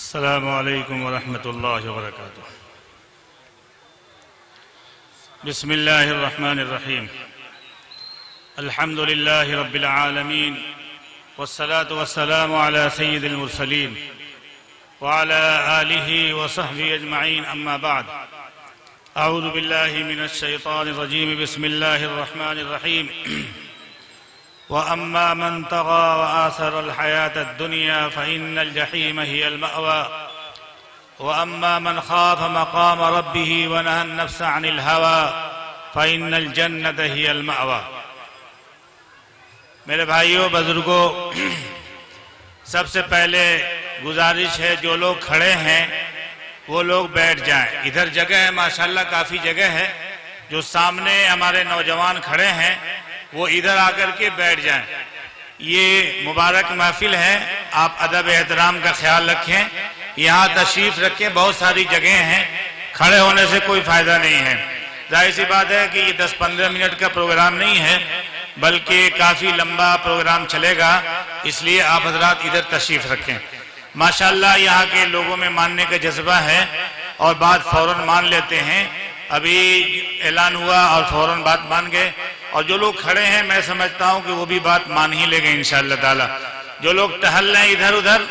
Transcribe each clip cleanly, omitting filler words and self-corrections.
अस्सलामु अलैकुम वरहमतुल्लाहि वबरकातुह। बिस्मिल्लाहिर रहमानिर रहीम। अल्हम्दुलिल्लाहि रब्बिल आलमीन वस्सलातु वस्सलामु अला सय्यिदिल मुरसलीन व अला आलिहि व सहबिहि अजमईन, अम्मा बाद। अऊज़ु बिल्लाहि मिनश शैतानिर रजीम। बिस्मिल्लाहिर रहमानिर रहीम। वअम्मा मन तग़ा वआसरल हयातद दुनिया फ़इन्नल जहीम हियल मअवा वअम्मा मन ख़ाफ़ मक़ाम रब्बिही वनहन नफ्स अनिल हवा फ़इन्नल जन्नत हियल मअवा। मेरे भाइयों बुजुर्गों, सबसे पहले गुजारिश है, जो लोग खड़े हैं वो लोग बैठ जाएं। इधर जगह है, माशाल्लाह काफ़ी जगह है। जो सामने हमारे नौजवान खड़े हैं वो इधर आकर के बैठ जाएं। ये मुबारक महफिल है, आप अदब एहतराम का ख्याल रखें, यहाँ तशरीफ रखें। बहुत सारी जगह हैं, खड़े होने से कोई फ़ायदा नहीं है। जाहिर सी बात है कि ये 10-15 मिनट का प्रोग्राम नहीं है, बल्कि काफ़ी लंबा प्रोग्राम चलेगा, इसलिए आप हजरात इधर तशरीफ रखें। माशाल्लाह यहाँ के लोगों में मानने का जज्बा है और बात फ़ौरन मान लेते हैं। अभी ऐलान हुआ और फ़ौरन बात मान गए, और जो लोग खड़े हैं मैं समझता हूँ कि वो भी बात मान ही लेंगे इंशाअल्लाह ताला। जो लोग टहल रहे हैं इधर उधर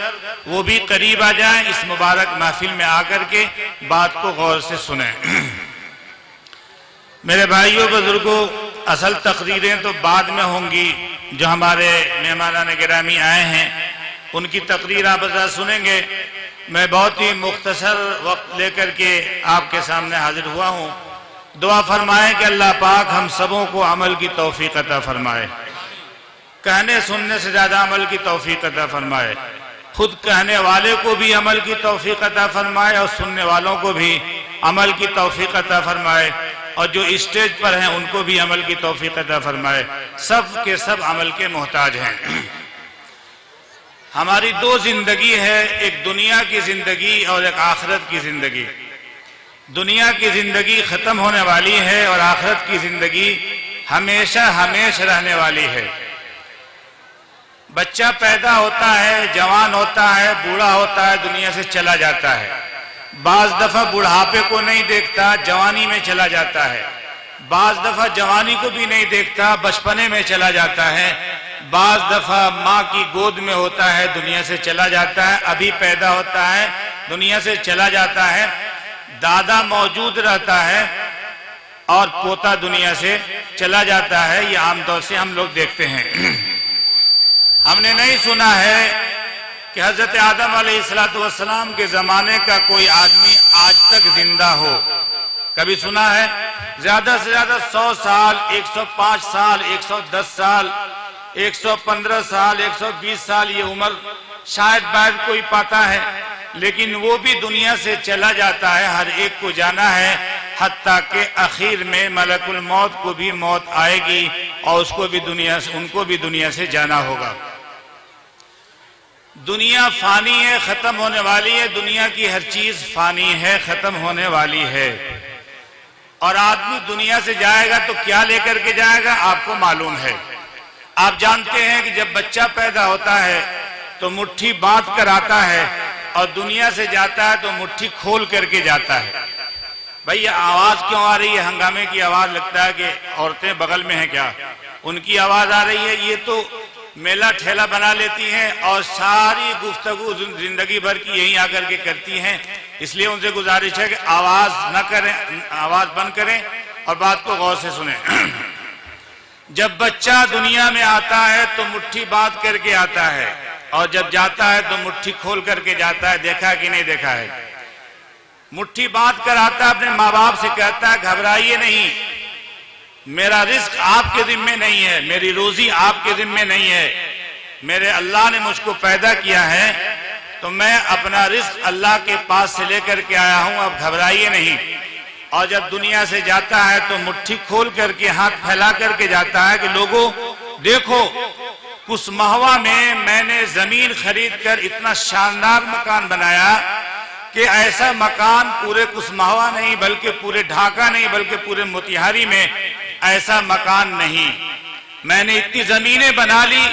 वो भी करीब आ जाएं, इस मुबारक महफिल में आकर के बात को गौर से सुनें। मेरे भाइयों बुजुर्गों, असल तकरीरें तो बाद में होंगी। जो हमारे मेहमान गिरामी आए हैं उनकी तकरीर आप ज़रा सुनेंगे। मैं बहुत ही मुख्तसर वक्त लेकर के आपके सामने हाजिर हुआ हूँ। दुआ फरमाएं कि अल्लाह पाक हम सबों को अमल की तौफीक अता फरमाए, कहने सुनने से ज़्यादा अमल की तौफीक अता फरमाए। खुद कहने वाले को भी अमल की तौफीक अता फरमाए और सुनने वालों को भी अमल की तौफीक अता फरमाए, और जो स्टेज पर हैं उनको भी अमल की तौफीक अता फरमाए। सब के सब अमल के मोहताज हैं। हमारी दो जिंदगी है, एक दुनिया की जिंदगी और एक आखिरत की जिंदगी। दुनिया की जिंदगी खत्म होने वाली है और आखिरत की जिंदगी हमेशा हमेशा रहने वाली है। बच्चा पैदा होता है, जवान होता है, बूढ़ा होता है, दुनिया से चला जाता है। बाज दफा बुढ़ापे को नहीं देखता, जवानी में चला जाता है। बाज दफा जवानी को भी नहीं देखता, बचपने में चला जाता है। बाज दफा माँ की गोद में होता है, दुनिया से चला जाता है। अभी पैदा होता है, दुनिया से चला जाता है। दादा मौजूद रहता है और पोता दुनिया से चला जाता है। ये आमतौर से हम लोग देखते हैं। हमने नहीं सुना है कि हजरत आदम अलैहिस्सलाम के जमाने का कोई आदमी आज तक जिंदा हो। कभी सुना है? ज्यादा से ज्यादा 100 साल, 105 साल, 110 साल, 115 साल, 120 साल ये उम्र शायद बाद कोई पाता है, लेकिन वो भी दुनिया से चला जाता है। हर एक को जाना है, हत्ता के आखिर में मलकुल मौत को भी मौत आएगी और उसको भी दुनिया से, उनको भी दुनिया से जाना होगा। दुनिया फानी है, खत्म होने वाली है। दुनिया की हर चीज फानी है, खत्म होने वाली है। और आदमी दुनिया से जाएगा तो क्या लेकर के जाएगा आपको मालूम है। आप जानते हैं कि जब बच्चा पैदा होता है तो मुट्ठी बांध कर आता है और दुनिया से जाता है तो मुट्ठी खोल करके जाता है। भाई ये आवाज क्यों आ रही है? हंगामे की आवाज। लगता है कि औरतें बगल में हैं क्या, उनकी आवाज आ रही है। ये तो मेला ठेला बना लेती हैं और सारी गुफ्तगू जिंदगी भर की यहीं आकर के करती हैं। इसलिए उनसे गुजारिश है कि आवाज न करें, आवाज बंद करें और बात को गौर से सुनें। जब बच्चा दुनिया में आता है तो मुट्ठी बांध करके आता है और जब जाता है तो मुट्ठी खोल करके जाता है। देखा कि नहीं देखा है? मुट्ठी बांध कर आता है, अपने माँ बाप से कहता है घबराइए नहीं, मेरा रिस्क आपके जिम्मे नहीं है, मेरी रोजी आपके जिम्मे नहीं है। मेरे अल्लाह ने मुझको पैदा किया है तो मैं अपना रिस्क अल्लाह के पास से लेकर के आया हूं, अब घबराइए नहीं। और जब दुनिया से जाता है तो मुट्ठी खोल करके हाथ फैला करके जाता है कि लोगों देखो, कुसमावा में मैंने जमीन खरीद कर इतना शानदार मकान बनाया कि ऐसा मकान पूरे कुसमावा नहीं, बल्कि पूरे ढाका नहीं, बल्कि पूरे मोतिहारी में ऐसा मकान नहीं। मैंने इतनी जमीनें बना ली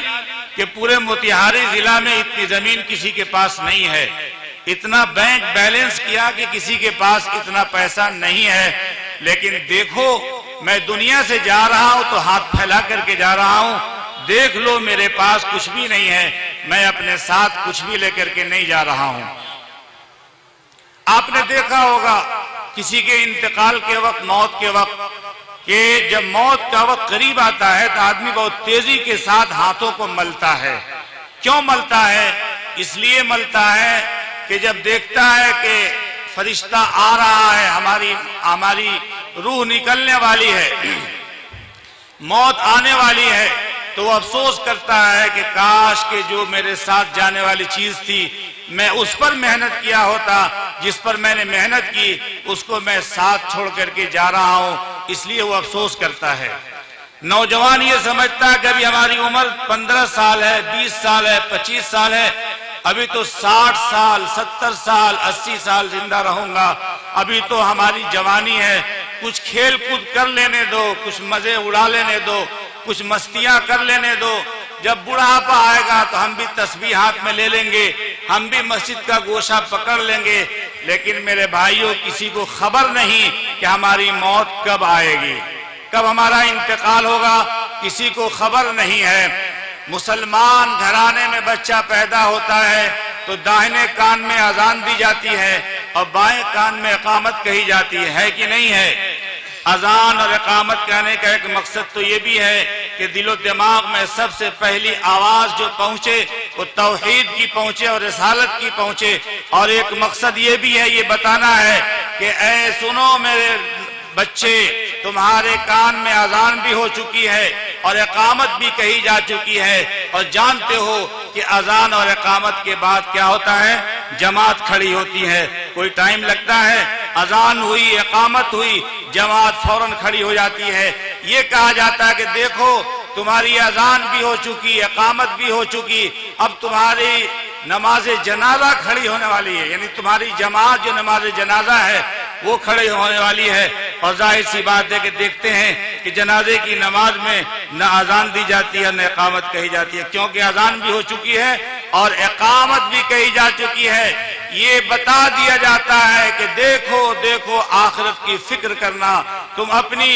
कि पूरे मोतिहारी जिला में इतनी जमीन किसी के पास नहीं है। इतना बैंक बैलेंस किया कि किसी के पास इतना पैसा नहीं है, लेकिन देखो मैं दुनिया से जा रहा हूं तो हाथ फैला करके जा रहा हूं, देख लो मेरे पास कुछ भी नहीं है, मैं अपने साथ कुछ भी लेकर के नहीं जा रहा हूं। आपने देखा होगा किसी के इंतकाल के वक्त, मौत के वक्त, कि जब मौत का वक्त करीब आता है तो आदमी बहुत तेजी के साथ हाथों को मलता है। क्यों मलता है? इसलिए मलता है कि जब देखता है कि फरिश्ता आ रहा है, हमारी रूह निकलने वाली है, मौत आने वाली है, तो अफसोस करता है कि काश के जो मेरे साथ जाने वाली चीज थी मैं उस पर मेहनत किया होता, जिस पर मैंने मेहनत की उसको मैं साथ छोड़ करके जा रहा हूं, इसलिए वो अफसोस करता है। नौजवान ये समझता है कि अभी हमारी उम्र 15 साल है, 20 साल है, 25 साल है, अभी तो 60 साल, 70 साल, 80 साल जिंदा रहूंगा, अभी तो हमारी जवानी है, कुछ खेल कूद कर लेने दो, कुछ मजे उड़ा लेने दो, कुछ मस्तियां कर लेने दो, जब बुढ़ापा आएगा तो हम भी तस्बीह हाथ में ले लेंगे, हम भी मस्जिद का गोशा पकड़ लेंगे। लेकिन मेरे भाइयों, किसी को खबर नहीं कि हमारी मौत कब आएगी, कब हमारा इंतकाल होगा, किसी को खबर नहीं है। मुसलमान घराने में बच्चा पैदा होता है तो दाहिने कान में अजान दी जाती है और बाएं कान में इकामत कही जाती है कि नहीं है? अजान और इकामत कहने का एक मकसद तो ये भी है कि दिलो दिमाग में सबसे पहली आवाज जो पहुंचे वो तौहीद की पहुंचे और रिसालत की पहुंचे, और एक मकसद ये भी है, ये बताना है कि ऐ सुनो मेरे बच्चे, तुम्हारे कान में अजान भी हो चुकी है और इकामत भी कही जा चुकी है, और जानते हो कि अजान और इकामत के बाद क्या होता है? जमात खड़ी होती है। कोई टाइम लगता है, अजान हुई, इकामत हुई, जमात फौरन खड़ी हो जाती है। ये कहा जाता है कि देखो तुम्हारी अजान भी हो चुकी, इकामत भी हो चुकी, अब तुम्हारी नमाज जनाजा खड़ी होने वाली है, यानी तुम्हारी जमात जो नमाज जनाजा है वो खड़ी होने वाली है। और जाहिर सी बात है कि देखते हैं कि जनाजे की नमाज में न अजान दी जाती है न इकामत कही जाती है, क्योंकि अजान भी हो चुकी है और इकामत भी कही जा चुकी है। ये बता दिया जाता है कि देखो देखो आखिरत की फिक्र करना, तुम अपनी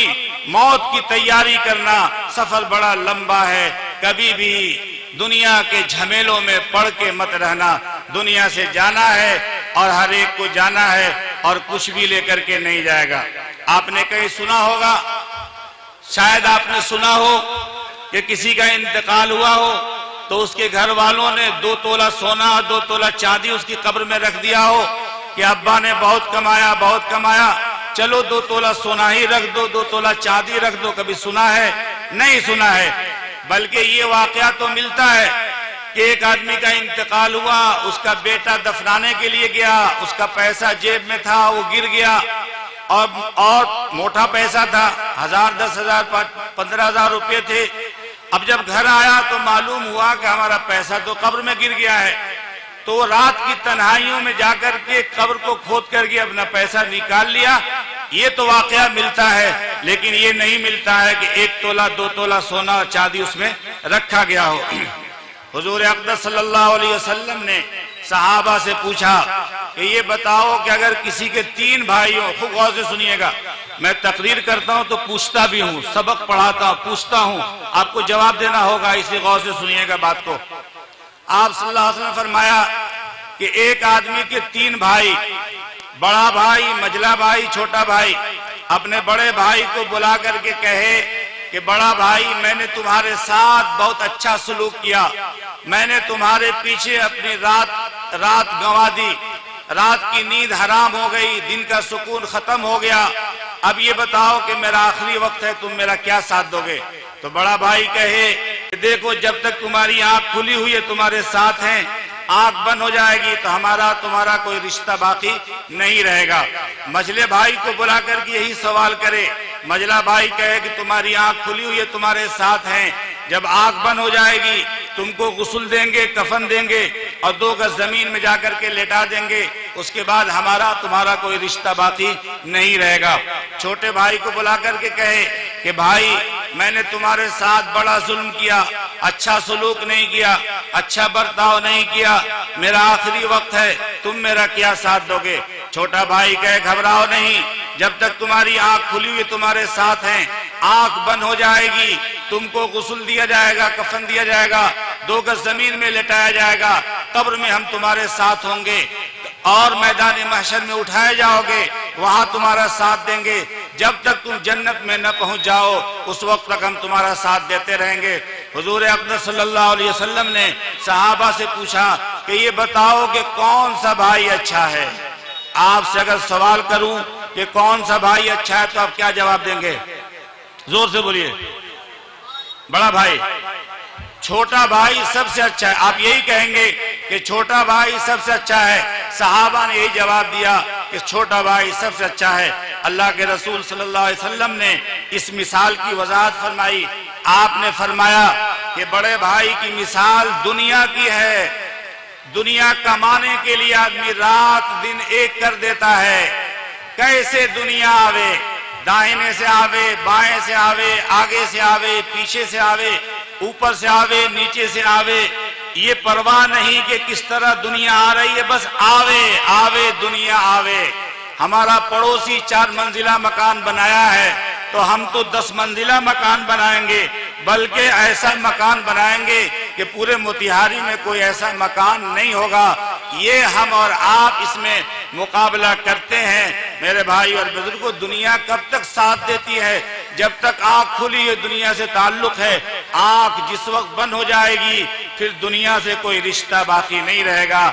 मौत की तैयारी करना, सफर बड़ा लंबा है, कभी भी दुनिया के झमेलों में पड़ के मत रहना, दुनिया से जाना है और हर एक को जाना है और कुछ भी लेकर के नहीं जाएगा। आपने कहीं सुना होगा, शायद आपने सुना हो कि किसी का इंतकाल हुआ हो तो उसके घर वालों ने 2 तोला सोना, 2 तोला चांदी उसकी कब्र में रख दिया हो कि अब्बा ने बहुत कमाया, बहुत कमाया, चलो 2 तोला सोना ही रख दो, 2 तोला चांदी रख दो। कभी सुना है? नहीं सुना है। बल्कि ये वाकया तो मिलता है कि एक आदमी का इंतकाल हुआ, उसका बेटा दफनाने के लिए गया, उसका पैसा जेब में था, वो गिर गया, और मोटा पैसा था, 1000, 10,000, 15,000 रुपये थे। अब जब घर आया तो मालूम हुआ कि हमारा पैसा तो कब्र में गिर गया है, तो रात की तन्हाइयों में जाकर के कब्र को खोद करके अपना पैसा निकाल लिया। ये तो वाकया मिलता है, लेकिन ये नहीं मिलता है कि 1 तोला 2 तोला सोना और चांदी उसमें रखा गया हो। हुजूर अक़दस सल्लल्लाहु अलैहि वसल्लम ने सहाबा से पूछा कि ये बताओ कि अगर किसी के 3 भाई हो, खूब गौर से सुनिएगा, मैं तकरीर करता हूं तो पूछता भी हूं, सबक पढ़ाता हूं, पूछता हूं, आपको जवाब देना होगा, इसलिए गौर से सुनिएगा बात को। आप सल्लल्लाहु अलैहि वसल्लम ने फरमाया कि एक आदमी के 3 भाई, बड़ा भाई, मझला भाई, छोटा भाई, अपने बड़े भाई को बुला करके कहे कि बड़ा भाई, मैंने तुम्हारे साथ बहुत अच्छा सलूक किया, मैंने तुम्हारे पीछे अपनी रात गंवा दी, रात की नींद हराम हो गई, दिन का सुकून खत्म हो गया, अब ये बताओ कि मेरा आखिरी वक्त है, तुम मेरा क्या साथ दोगे? तो बड़ा भाई कहे कि देखो, जब तक तुम्हारी आंख खुली हुई है तुम्हारे साथ हैं, आंख बंद हो जाएगी तो हमारा तुम्हारा कोई रिश्ता बाकी नहीं रहेगा। मझले भाई को बुला करके यही सवाल करे, मझला भाई कहे कि तुम्हारी आंख खुली हुई है, तुम्हारे साथ हैं, जब आंख बंद हो जाएगी तुमको गुस्ल देंगे, कफन देंगे और 2 गज जमीन में जाकर के लेटा देंगे, उसके बाद हमारा तुम्हारा कोई रिश्ता बाकी नहीं रहेगा। छोटे भाई को बुला करके कहे कि भाई, मैंने तुम्हारे साथ बड़ा जुल्म किया, अच्छा सलूक नहीं किया, अच्छा बर्ताव नहीं किया, मेरा आखिरी वक्त है, तुम मेरा क्या साथ दोगे? छोटा भाई कहे घबराओ नहीं, जब तक तुम्हारी आंख खुली हुई तुम्हारे साथ हैं, आंख बंद हो जाएगी, तुमको गुस्ल दिया जाएगा, कफन दिया जाएगा, 2 गज जमीन में लेटाया जाएगा, कब्र में हम तुम्हारे साथ होंगे और मैदान महशर में उठाए जाओगे, वहां तुम्हारा साथ देंगे। जब तक तुम जन्नत में न पहुंच जाओ उस वक्त तक हम तुम्हारा साथ देते रहेंगे। हुजूर अक़दस सल्लल्लाहु अलैहि वसल्लम ने सहाबा से पूछा कि ये बताओ कि कौन सा भाई अच्छा है। आपसे अगर सवाल करूं कि कौन सा भाई अच्छा है तो आप क्या जवाब देंगे? जोर से बोलिए। बड़ा भाई, छोटा भाई सबसे अच्छा है, आप यही कहेंगे कि छोटा भाई सबसे अच्छा है। सहाबा ने यही जवाब दिया कि छोटा भाई सबसे अच्छा है। अल्लाह के रसूल सल्लल्लाहु अलैहि वसल्लम ने इस मिसाल की वजाहत फरमाई। आपने फरमाया कि बड़े भाई की मिसाल दुनिया की है। दुनिया कमाने के लिए आदमी रात दिन एक कर देता है। कैसे दुनिया आवे, दाहिने से आवे, बाएं से आवे, आगे से आवे, पीछे से आवे, ऊपर से आवे, नीचे से आवे, ये परवाह नहीं कि किस तरह दुनिया आ रही है, बस आवे आवे दुनिया आवे। हमारा पड़ोसी 4 मंजिला मकान बनाया है तो हम तो 10 मंजिला मकान बनाएंगे, बल्कि ऐसा मकान बनाएंगे कि पूरे मोतिहारी में कोई ऐसा मकान नहीं होगा। ये हम और आप इसमें मुकाबला करते हैं। मेरे भाई और बुजुर्गों, दुनिया कब तक साथ देती है? जब तक आंख खुली है दुनिया से ताल्लुक है। आंख जिस वक्त बंद हो जाएगी फिर दुनिया से कोई रिश्ता बाकी नहीं रहेगा।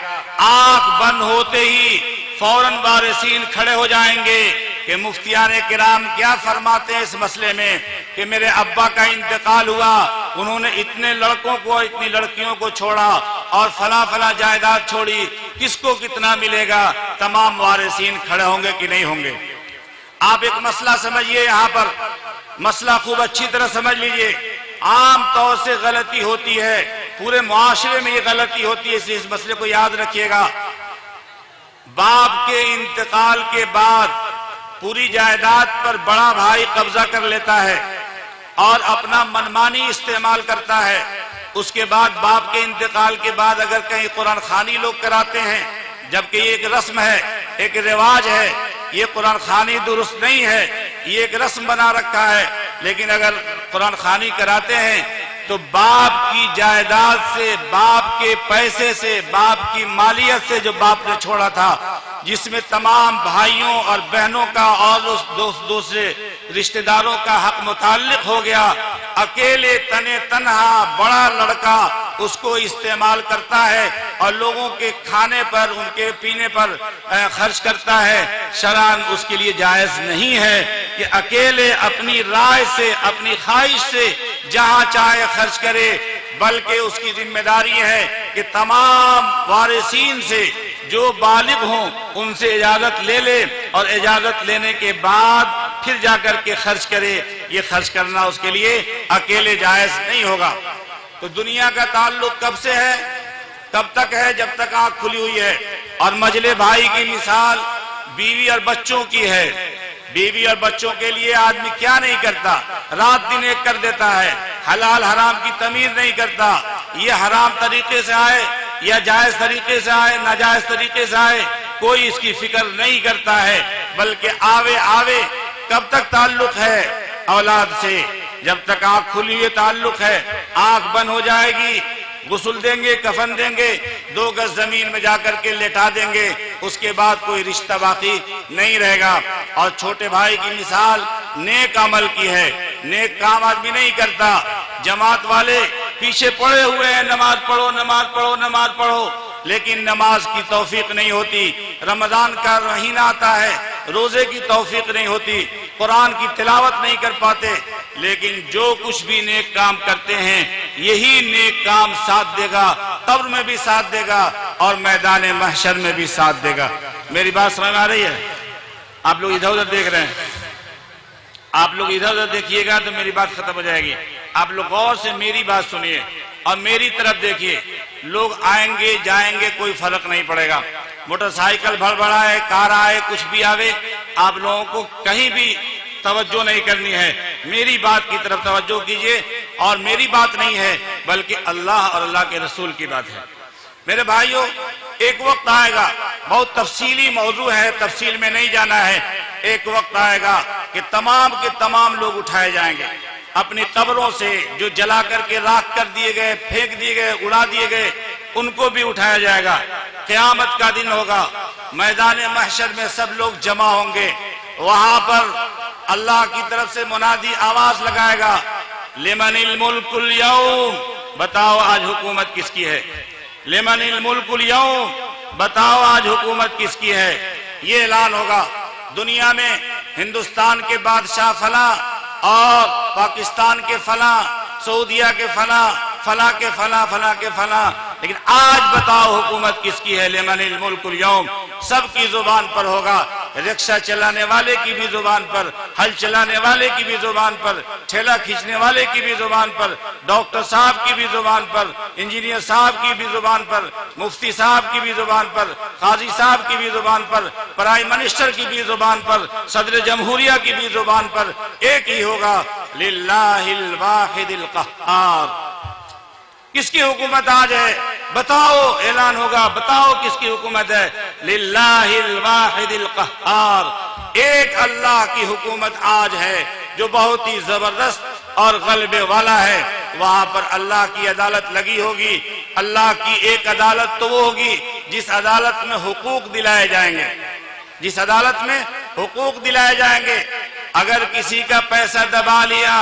आंख बंद होते ही फौरन वारिसीन खड़े हो जाएंगे कि मुफ्तियाने किराम क्या फरमाते हैं इस मसले में कि मेरे अब्बा का इंतकाल हुआ, उन्होंने इतने लड़कों को इतनी लड़कियों को छोड़ा और फला फला जायदाद छोड़ी, किसको कितना मिलेगा? तमाम वारिसीन खड़े होंगे कि नहीं होंगे? आप एक मसला समझिए, यहाँ पर मसला खूब अच्छी तरह समझ लीजिए। आम तौर से गलती होती है, पूरे मुआशरे में ये गलती होती है, इसलिए इस मसले को याद रखिएगा। बाप के इंतकाल के बाद पूरी जायदाद पर बड़ा भाई कब्जा कर लेता है और अपना मनमानी इस्तेमाल करता है। उसके बाद बाप के इंतकाल के बाद अगर कहीं कुरान खानी लोग कराते हैं, जबकि ये एक रस्म है, एक रिवाज है, ये कुरान खानी दुरुस्त नहीं है, ये एक रस्म बना रखा है, लेकिन अगर कुरान खानी कराते हैं तो बाप की जायदाद से, बाप के पैसे से, बाप की मालियत से जो बाप ने छोड़ा था, जिसमें तमाम भाइयों और बहनों का और दूसरे रिश्तेदारों का हक मुताल्लिक हो गया, अकेले तने तन्हा बड़ा लड़का उसको इस्तेमाल करता है और लोगों के खाने पर, उनके पीने पर खर्च करता है। शरअन उसके लिए जायज नहीं है कि अकेले अपनी राय से, अपनी ख्वाहिश से जहां चाहे खर्च करे, बल्कि उसकी जिम्मेदारी है कि तमाम वारिसीन से जो बालिग हों उनसे इजाजत ले ले और इजाजत लेने के बाद फिर जाकर के खर्च करे। ये खर्च करना उसके लिए अकेले जायज नहीं होगा। तो दुनिया का ताल्लुक कब से है? कब तक है? जब तक आंख खुली हुई है। और मजले भाई की मिसाल बीवी और बच्चों की है। बीवी और बच्चों के लिए आदमी क्या नहीं करता, रात दिन एक कर देता है, हलाल हराम की तमीज नहीं करता। ये हराम तरीके से आए या जायज तरीके से आए, नाजायज तरीके से आए, कोई इसकी फिक्र नहीं करता है, बल्कि आवे आवे। कब तक ताल्लुक है? औलाद से। जब तक आंख खुली हुई ताल्लुक है, आंख बंद हो जाएगी, गुस्ल देंगे, कफन देंगे, 2 गज जमीन में जाकर के लेटा देंगे, उसके बाद कोई रिश्ता बाकी नहीं रहेगा। और छोटे भाई की मिसाल नेक अमल की है। नेक काम आदमी नहीं करता। जमात वाले पीछे पड़े हुए हैं, नमाज पढ़ो, नमाज पढ़ो, नमाज पढ़ो, लेकिन नमाज की तौफीक नहीं होती। रमजान का महीना आता है, रोजे की तौफीक नहीं होती, कुरान की तिलावत नहीं कर पाते। लेकिन जो कुछ भी नेक काम करते हैं, यही नेक काम साथ देगा, कब्र में भी साथ देगा और मैदान महशर में भी साथ देगा। मेरी बात समझ आ रही है? आप लोग इधर उधर देख रहे हैं, आप लोग इधर उधर देखिएगा तो मेरी बात खत्म हो जाएगी। आप लोग गौर से मेरी बात सुनिए और मेरी तरफ देखिए। लोग आएंगे जाएंगे, कोई फर्क नहीं पड़ेगा। मोटरसाइकिल भड़बड़ा है, कार आए, कुछ भी आवे, आप लोगों को कहीं भी तवज्जो नहीं करनी है। मेरी बात की तरफ तवज्जो कीजिए। और मेरी बात नहीं है, बल्कि अल्लाह और अल्लाह के रसूल की बात है। मेरे भाइयों, एक वक्त आएगा, बहुत तफसीली मौजू है, तफसील में नहीं जाना है। एक वक्त आएगा कि तमाम के तमाम लोग उठाए जाएंगे अपनी कब्रों से, जो जला करके राख कर दिए गए, फेंक दिए गए, उड़ा दिए गए, उनको भी उठाया जाएगा। क़यामत का दिन होगा, मैदान महशर में सब लोग जमा होंगे। वहां पर अल्लाह की तरफ से मुनादी आवाज लगाएगा, लिमनिल मुल्कुल यौम, बताओ आज हुकूमत किसकी है। लिमनिल मुल्कुल यौम, बताओ आज हुकूमत किसकी है। ये ऐलान होगा। दुनिया में हिंदुस्तान के बादशाह फला और पाकिस्तान के फला, सऊदिया के फला, फला के फला, फला के फला, लेकिन आज बताओ हुकूमत किसकी है। लिमनिल मुल्कुल यौम, सबकी जुबान पर होगा। रिक्शा चलाने वाले की भी जुबान पर, हल चलाने वाले की भी जुबान पर, ठेला खींचने वाले की भी जुबान पर, डॉक्टर साहब की भी जुबान पर, इंजीनियर साहब की भी जुबान पर, मुफ्ती साहब की भी जुबान पर, काजी साहब की भी जुबान पर, प्राइम मिनिस्टर की भी जुबान पर, सदर जमहूरिया की भी जुबान पर एक ही होगा, लिल्लाहिल वाहिदिल क़हार। किसकी हुकूमत आज है बताओ, ऐलान होगा, बताओ किसकी हुकूमत है। लिल्लाहिल वाहिदिल क़हार, एक अल्लाह की हुकूमत आज है जो बहुत ही जबरदस्त और गलबे वाला है। वहां पर अल्लाह की अदालत लगी होगी। अल्लाह की एक अदालत तो वो होगी जिस अदालत में हुकूक दिलाए जाएंगे, जिस अदालत में हुकूक दिलाए जाएंगे। अगर किसी का पैसा दबा लिया,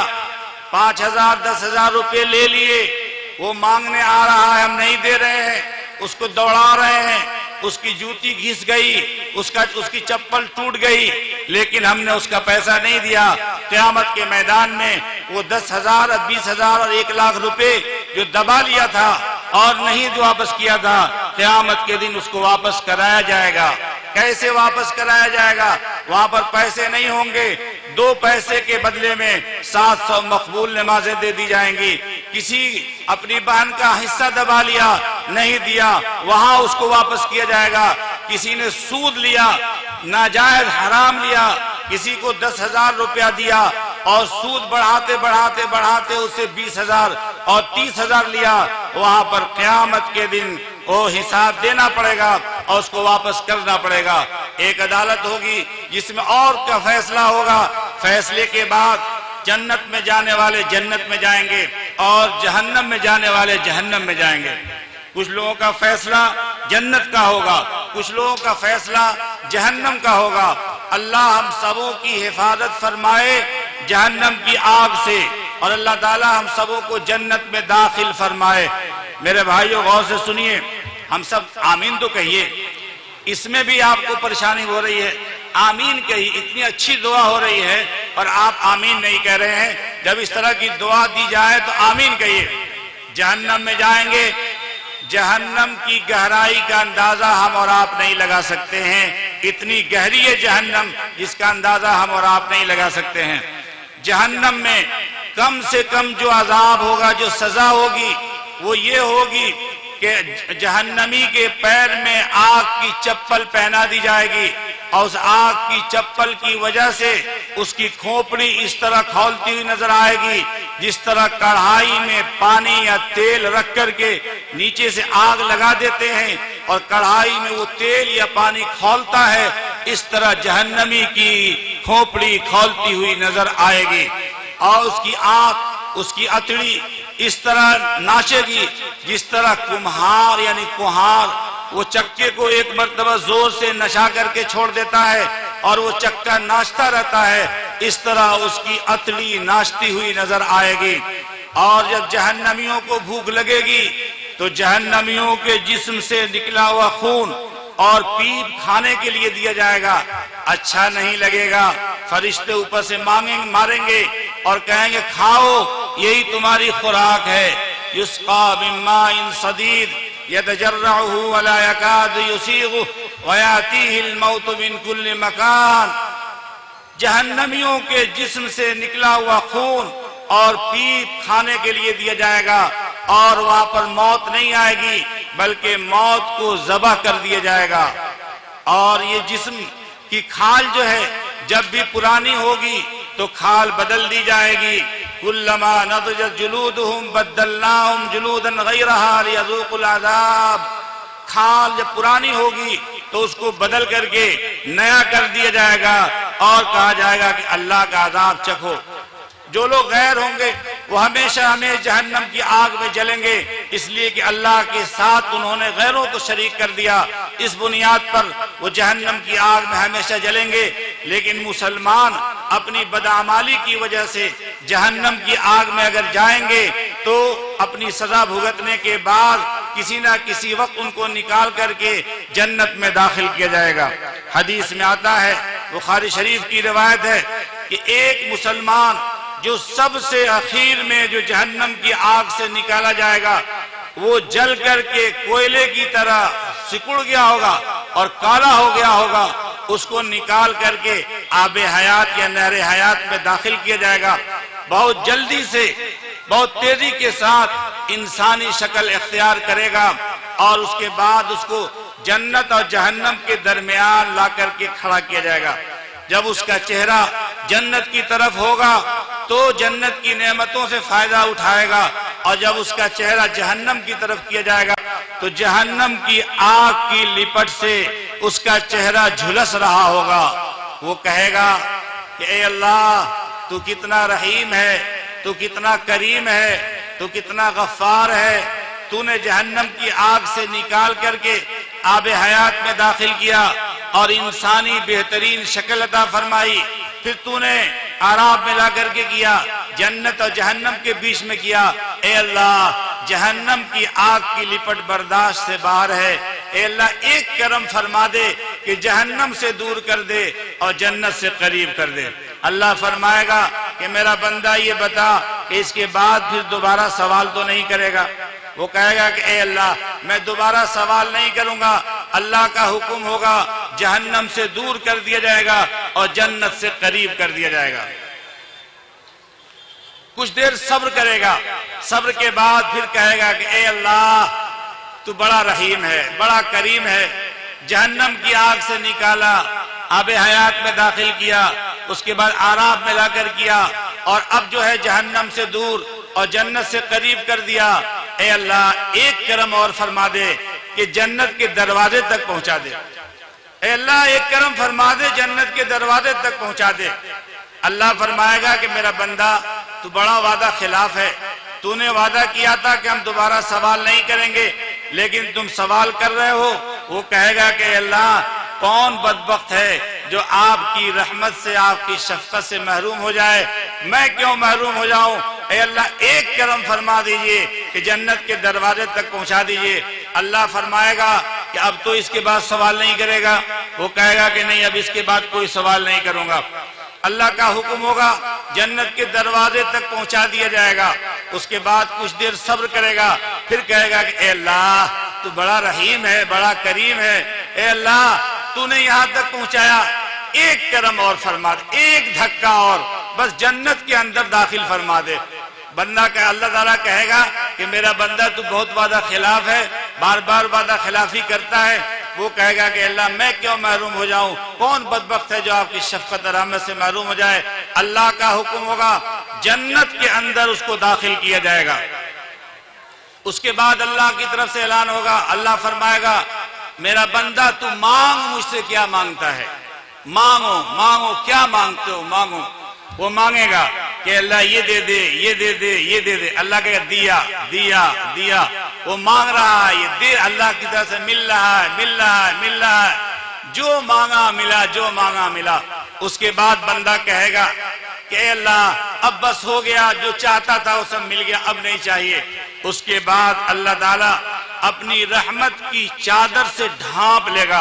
5,000 10,000 रुपये ले लिए, वो मांगने आ रहा है, हम नहीं दे रहे हैं, उसको दौड़ा रहे हैं, उसकी जूती घिस गई, उसकी चप्पल टूट गई, लेकिन हमने उसका पैसा नहीं दिया। क़यामत के मैदान में वो 10,000 20,000 और 1 लाख रुपए जो दबा लिया था और नहीं जो वापस किया था, क़यामत के दिन उसको वापस कराया जाएगा। कैसे वापस कराया जाएगा? वहां पर पैसे नहीं होंगे, 2 पैसे के बदले में 700 मकबूल नमाजें दे दी जाएंगी। किसी अपनी बहन का हिस्सा दबा लिया, नहीं दिया, वहां उसको वापस किया जाएगा। किसी ने सूद लिया, नाजायज हराम लिया, किसी को 10,000 रुपया दिया और सूद बढ़ाते बढ़ाते बढ़ाते उससे 20,000 और 30,000 लिया, वहां पर क़यामत के दिन वो हिसाब देना पड़ेगा और उसको वापस करना पड़ेगा। एक अदालत होगी जिसमें और का फैसला होगा। फैसले के बाद जन्नत में जाने वाले जन्नत में जाएंगे और जहन्नम में जाने वाले जहन्नम में जाएंगे। कुछ लोगों का फैसला जन्नत का होगा, कुछ लोगों का फैसला जहन्नम का होगा। अल्लाह हम सबों की हिफाजत फरमाए जहन्नम की आग से, और अल्लाह ताला हम सबों को जन्नत में दाखिल फरमाए। मेरे भाइयों, गौर से सुनिए, हम सब आमीन तो कहिए। इसमें भी आपको परेशानी हो रही है, आमीन कहिए। इतनी अच्छी दुआ हो रही है और आप आमीन नहीं कह रहे हैं। जब इस तरह की दुआ दी जाए तो आमीन कहिए। जहन्नम में जाएंगे, जहन्नम की गहराई का अंदाजा हम और आप नहीं लगा सकते हैं। इतनी गहरी है जहन्नम जिसका अंदाजा हम और आप नहीं लगा सकते हैं। जहन्नम में कम से कम जो अजाब होगा, जो सजा होगी, वो ये होगी कि जहन्नमी के पैर में आग की चप्पल पहना दी जाएगी और उस आग की चप्पल की वजह से उसकी खोपड़ी इस तरह खौलती हुई नजर आएगी जिस तरह कढ़ाई में पानी या तेल रख करके नीचे से आग लगा देते हैं और कढ़ाई में वो तेल या पानी खौलता है, इस तरह जहन्नमी की खोपड़ी खौलती हुई नजर आएगी और उसकी आंख, उसकी अतड़ी इस तरह नाचेगी जिस तरह कुम्हार यानी कुहार वो चक्के को एक मर्तबा जोर से नशा करके छोड़ देता है और वो चक्का नाचता रहता है, इस तरह उसकी अतड़ी नाचती हुई नजर आएगी। और जब जहन्नमियों को भूख लगेगी तो जहन्नमियों के जिस्म से निकला हुआ खून और पीप खाने के लिए दिया जाएगा। अच्छा नहीं लगेगा, फरिश्ते ऊपर से मारेंगे और कहेंगे खाओ, यही तुम्हारी खुराक है। युस्का बिम्माइन सदीद यतजर्रउहु वला यकादु युसीगु वयातीहिल मौत मिन कुल्ली मकान। जहन्नमियों के जिस्म से निकला हुआ खून और पीप खाने के लिए दिया जाएगा और वहां पर मौत नहीं आएगी बल्कि मौत को ज़बह कर दिया जाएगा। और ये जिस्म की खाल जो है जब भी पुरानी होगी तो खाल बदल दी जाएगी, कुल्लमा नज़जत जुलूदुहुम बद्दलनाहुम जुलूदन गैरहा लियज़ूक़ुल अज़ाब। खाल जब पुरानी होगी तो उसको बदल करके नया कर दिया जाएगा और कहा जाएगा कि अल्लाह का अज़ाब चखो। जो लोग गैर होंगे वो हमेशा हमें जहन्नम की आग में जलेंगे, इसलिए कि अल्लाह के साथ उन्होंने गैरों को शरीक कर दिया। इस बुनियाद पर वो जहन्नम की आग में हमेशा जलेंगे। लेकिन मुसलमान अपनी बदआमाली की वजह से जहन्नम की आग में अगर जाएंगे तो अपनी सजा भुगतने के बाद किसी ना किसी वक्त उनको निकाल करके जन्नत में दाखिल किया जाएगा। हदीस में आता है, बुखारी शरीफ की रिवायत है कि एक मुसलमान जो सबसे आखिर में जो जहन्नम की आग से निकाला जाएगा वो जल करके कोयले की तरह सिकुड़ गया होगा और काला हो गया होगा। उसको निकाल करके आबे हयात या नहरे हयात में दाखिल किया जाएगा। बहुत जल्दी से, बहुत तेजी के साथ इंसानी शक्ल इख्तियार करेगा और उसके बाद उसको जन्नत और जहन्नम के दरमियान ला करके खड़ा किया जाएगा। जब उसका चेहरा जन्नत की तरफ होगा तो जन्नत की नेमतों से फायदा उठाएगा, और जब उसका चेहरा जहन्नम की तरफ किया जाएगा तो जहन्नम की आग की लिपट से उसका चेहरा झुलस रहा होगा। वो कहेगा कि ए अल्लाह, तू कितना रहीम है, तू कितना करीम है, तू कितना गफ्फार है। तूने जहन्नम की आग से निकाल करके आबे हयात में दाखिल किया और इंसानी बेहतरीन शक्ल अता फरमाई। फिर तूने आराम में ला करके किया, जन्नत और जहन्नम के बीच में किया। ए अल्लाह, जहन्नम की आग की लिपट बर्दाश्त से बाहर है। ए अल्लाह, एक करम फरमा दे कि जहन्नम से दूर कर दे और जन्नत से करीब कर दे। अल्लाह फरमाएगा कि मेरा बंदा ये बता कि इसके बाद फिर दोबारा सवाल तो नहीं करेगा। वो कहेगा कि ए अल्लाह, मैं दोबारा सवाल नहीं करूंगा। अल्लाह का हुक्म होगा, जहन्नम से दूर कर दिया जाएगा और जन्नत से करीब कर दिया जाएगा। कुछ देर सब्र करेगा, सब्र के बाद फिर कहेगा कि ए अल्लाह, तू बड़ा रहीम है, बड़ा करीम है। जहन्नम की आग से निकाला, आबे हयात में दाखिल किया, उसके बाद आराम में लाकर किया, और अब जो है जहन्नम से दूर और जन्नत से करीब कर दिया। ए अल्लाह, एक करम और फरमा दे कि जन्नत के दरवाजे तक पहुंचा दे। ए अल्लाह, एक करम फरमा दे, जन्नत के दरवाजे तक पहुंचा दे। अल्लाह फरमाएगा कि मेरा बंदा, तू बड़ा वादा खिलाफ है। तूने वादा किया था कि हम दोबारा सवाल नहीं करेंगे, लेकिन तुम सवाल कर रहे हो। वो कहेगा कि अल्लाह, कौन बदबख्त है जो आपकी रहमत से, आपकी शफकत से महरूम हो जाए? मैं क्यों महरूम हो जाऊं? ए अल्लाह, एक करम फरमा दीजिए कि जन्नत के दरवाजे तक पहुंचा दीजिए। अल्लाह फरमाएगा कि अब तो इसके बाद सवाल नहीं करेगा। वो कहेगा कि नहीं, अब इसके बाद कोई सवाल नहीं करूंगा। अल्लाह का हुक्म होगा, जन्नत के दरवाजे तक पहुंचा दिया जाएगा। उसके बाद कुछ देर सब्र करेगा, फिर कहेगा कि ए अल्लाह, तू बड़ा रहीम है, बड़ा करीम है। ए अल्लाह, तूने यहां तक पहुंचाया, एक करम और फरमा दे, एक धक्का और, बस जन्नत के अंदर दाखिल फरमा दे। बंदा का अल्लाह ताला कहेगा कि मेरा बंदा तू बहुत वादा खिलाफ है, बार बार वादा खिलाफी करता है। वो कहेगा कि अल्लाह, मैं क्यों महरूम हो जाऊं? कौन बदबख्त है जो आपकी शफकत और रहमत से महरूम हो जाए? अल्लाह का हुक्म होगा, जन्नत के अंदर उसको दाखिल किया जाएगा। उसके बाद अल्लाह की तरफ से ऐलान होगा, अल्लाह फरमाएगा, मेरा बंदा, तू मांग, मुझसे क्या मांगता है? मांगो, मांगो, क्या मांगते हो? मांगो। वो मांगेगा कि अल्लाह ये दे दे, ये दे दे, ये दे दे। अल्लाह कहेगा दिया, दिया, दिया। वो मांग रहा है, ये दे, अल्लाह की तरफ से मिल रहा है, मिल रहा है, मिल रहा है। जो मांगा मिला, जो मांगा मिला। उसके बाद बंदा कहेगा कि अल्लाह, अब बस हो गया, जो चाहता था वो सब मिल गया, अब नहीं चाहिए। उसके बाद अल्लाह ताला अपनी रहमत की चादर से ढांप लेगा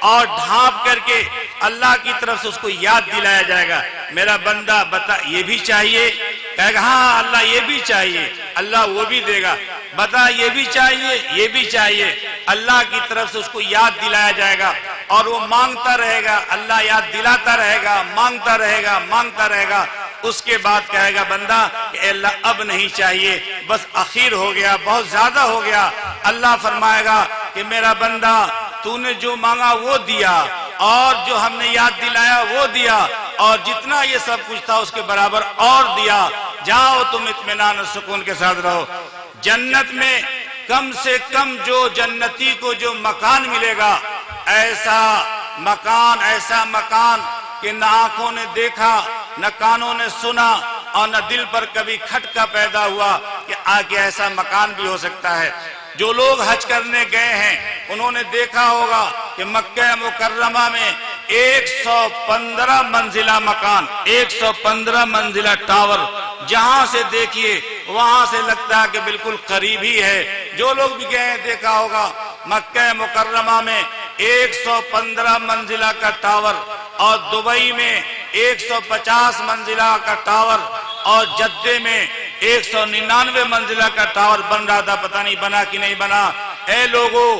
और ढांप करके अल्लाह की तरफ से उसको याद दिलाया जाएगा, मेरा बंदा बता, ये भी चाहिए? कहेगा हाँ अल्लाह, ये भी चाहिए। अल्लाह वो भी देगा। बता, ये भी चाहिए? ये भी चाहिए। अल्लाह की तरफ से उसको याद दिलाया जाएगा और वो मांगता रहेगा, अल्लाह याद दिलाता रहेगा, मांगता रहेगा, मांगता रहेगा। उसके बाद कहेगा बंदा कि अल्लाह अब नहीं चाहिए, बस आखिर हो गया, बहुत ज्यादा हो गया। अल्लाह फरमाएगा कि मेरा बंदा, तूने जो मांगा वो दिया, और जो हमने याद दिलाया वो दिया, और जितना ये सब कुछ था उसके बराबर और दिया। जाओ तुम इत्मीनान और सुकून के साथ रहो। जन्नत में कम से कम जो जन्नती को जो मकान मिलेगा, ऐसा मकान कि न आंखों ने देखा, न कानों ने सुना और न दिल पर कभी खटका पैदा हुआ कि आगे ऐसा मकान भी हो सकता है। जो लोग हज करने गए हैं उन्होंने देखा होगा कि मक्का मुकर्रमा में 115 मंजिला मकान, 115 मंजिला टावर, जहां से देखिए वहां से लगता है कि बिल्कुल करीब ही है। जो लोग भी गए हैं देखा होगा मक्का मुकर्रमा में 115 मंजिला का टावर, और दुबई में 150 मंजिला का टावर, और जद्दे में 199 मंजिला का टावर बन रहा था, पता नहीं बना कि नहीं बना। ऐ लोगों,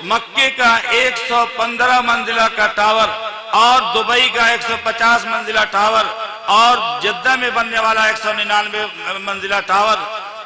मक्के का 115 मंजिला का टावर और दुबई का 150 मंजिला टावर और जद्दा में बनने वाला 199 मंजिला टावर,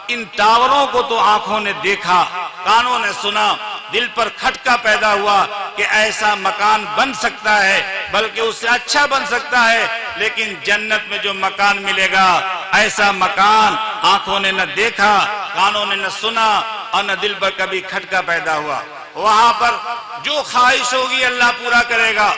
इन टावरों को तो आंखों ने देखा, कानों ने सुना, दिल पर खटका पैदा हुआ कि ऐसा मकान बन सकता है, बल्कि उससे अच्छा बन सकता है। लेकिन जन्नत में जो मकान मिलेगा, ऐसा मकान आंखों ने न देखा, कानों ने न सुना और न दिल पर कभी खटका पैदा हुआ। वहां पर जो ख्वाहिश होगी अल्लाह पूरा करेगा,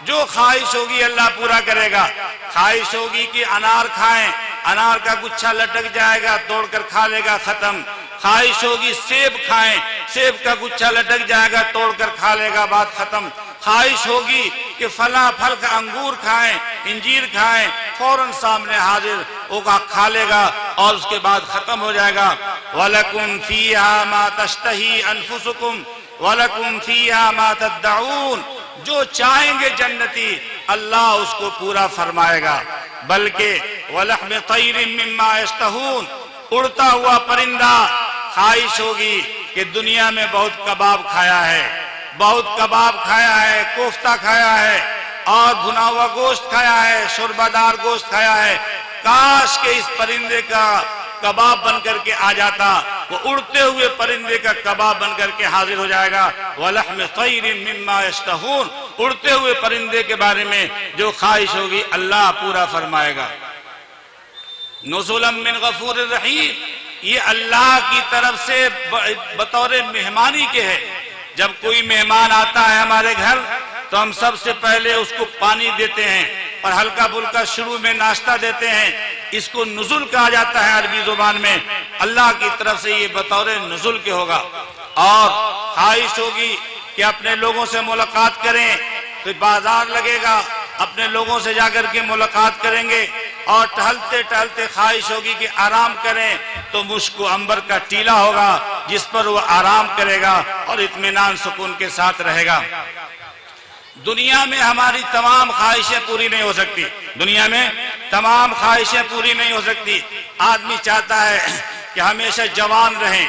जो ख्वाहिश होगी अल्लाह पूरा करेगा। ख्वाहिश होगी कि अनार खाएं, अनार का गुच्छा लटक जाएगा, तोड़कर खा लेगा, खत्म। ख्वाहिश होगी सेब खाएं, सेब का गुच्छा लटक जाएगा, तोड़कर खा लेगा, बात खत्म। ख्वाहिश होगी कि फला फल का अंगूर खाएं, इंजीर खाएं, फौरन सामने हाजिर होगा, खा लेगा और उसके बाद खत्म हो जाएगा। वलकुम फीहा मा तश्तही अनफुसुकुम वलकुम फीहा मा तद्दऊन, जो चाहेंगे जन्नती अल्लाह उसको पूरा फरमाएगा। बल्कि वलहम तैरिम मिम्मा यश्तहून, उड़ता हुआ परिंदा, ख्वाहिश होगी कि दुनिया में बहुत कबाब खाया है, बहुत कबाब खाया है, कोफ्ता खाया है और भुना हुआ गोश्त खाया है, शोरबादार गोश्त खाया है, काश के इस परिंदे का कबाब बन करके आ जाता, वो उड़ते हुए परिंदे का कबाब बन करके हाजिर हो जाएगा। वलहम तैरिम मिम्मा यश्तहून, उड़ते हुए परिंदे के बारे में जो ख्वाहिश होगी अल्लाह पूरा फरमाएगा। नुज़ुलन मिन गफूरिर रहीम, ये अल्लाह की तरफ से बतौर मेहमानी के है। जब कोई मेहमान आता है हमारे घर तो हम सबसे पहले उसको पानी देते हैं और हल्का फुल्का शुरू में नाश्ता देते हैं। इसको नुज़ुल कहा जाता है अरबी जुबान में। अल्लाह की तरफ से ये बतौर नुज़ुल के होगा। और ख्वाहिश होगी कि अपने लोगों से मुलाकात करें, तो बाजार लगेगा, अपने लोगों से जाकर के मुलाकात करेंगे। और टहलते टहलते ख्वाहिश होगी कि आराम करें, तो मुश्क अंबर का टीला होगा जिस पर वो आराम करेगा और इत्मीनान सुकून के साथ रहेगा। दुनिया में हमारी तमाम ख्वाहिशें पूरी नहीं हो सकती, दुनिया में तमाम ख्वाहिशें पूरी नहीं हो सकती। आदमी चाहता है कि हमेशा जवान रहें,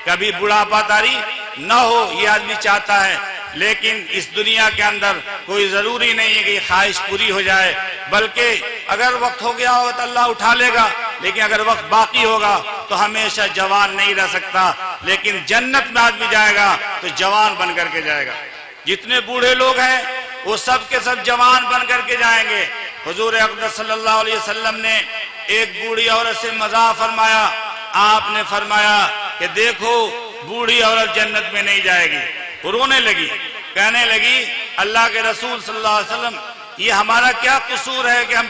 कभी बुढ़ापा तारी न हो, ये आदमी चाहता है। लेकिन इस दुनिया के अंदर कोई जरूरी नहीं है कि ख्वाहिश पूरी हो जाए, बल्कि अगर वक्त हो गया हो तो अल्लाह उठा लेगा, लेकिन अगर वक्त बाकी होगा तो हमेशा जवान नहीं रह सकता। लेकिन जन्नत में आदमी जाएगा तो जवान बन करके जाएगा। जितने बूढ़े लोग हैं वो सब के सब जवान बन करके जाएंगे। हुजूर अक़दस सल्लल्लाहु अलैहि वसल्लम ने एक बूढ़ी औरत से मज़ाक फरमाया। आपने फरमाया कि देखो बूढ़ी औरत जन्नत में नहीं जाएगी। वो रोने लगी, कहने लगी अल्लाह के रसूल सल्लल्लाहु अलैहि वसल्लम, ये हमारा क्या कसूर है कि हम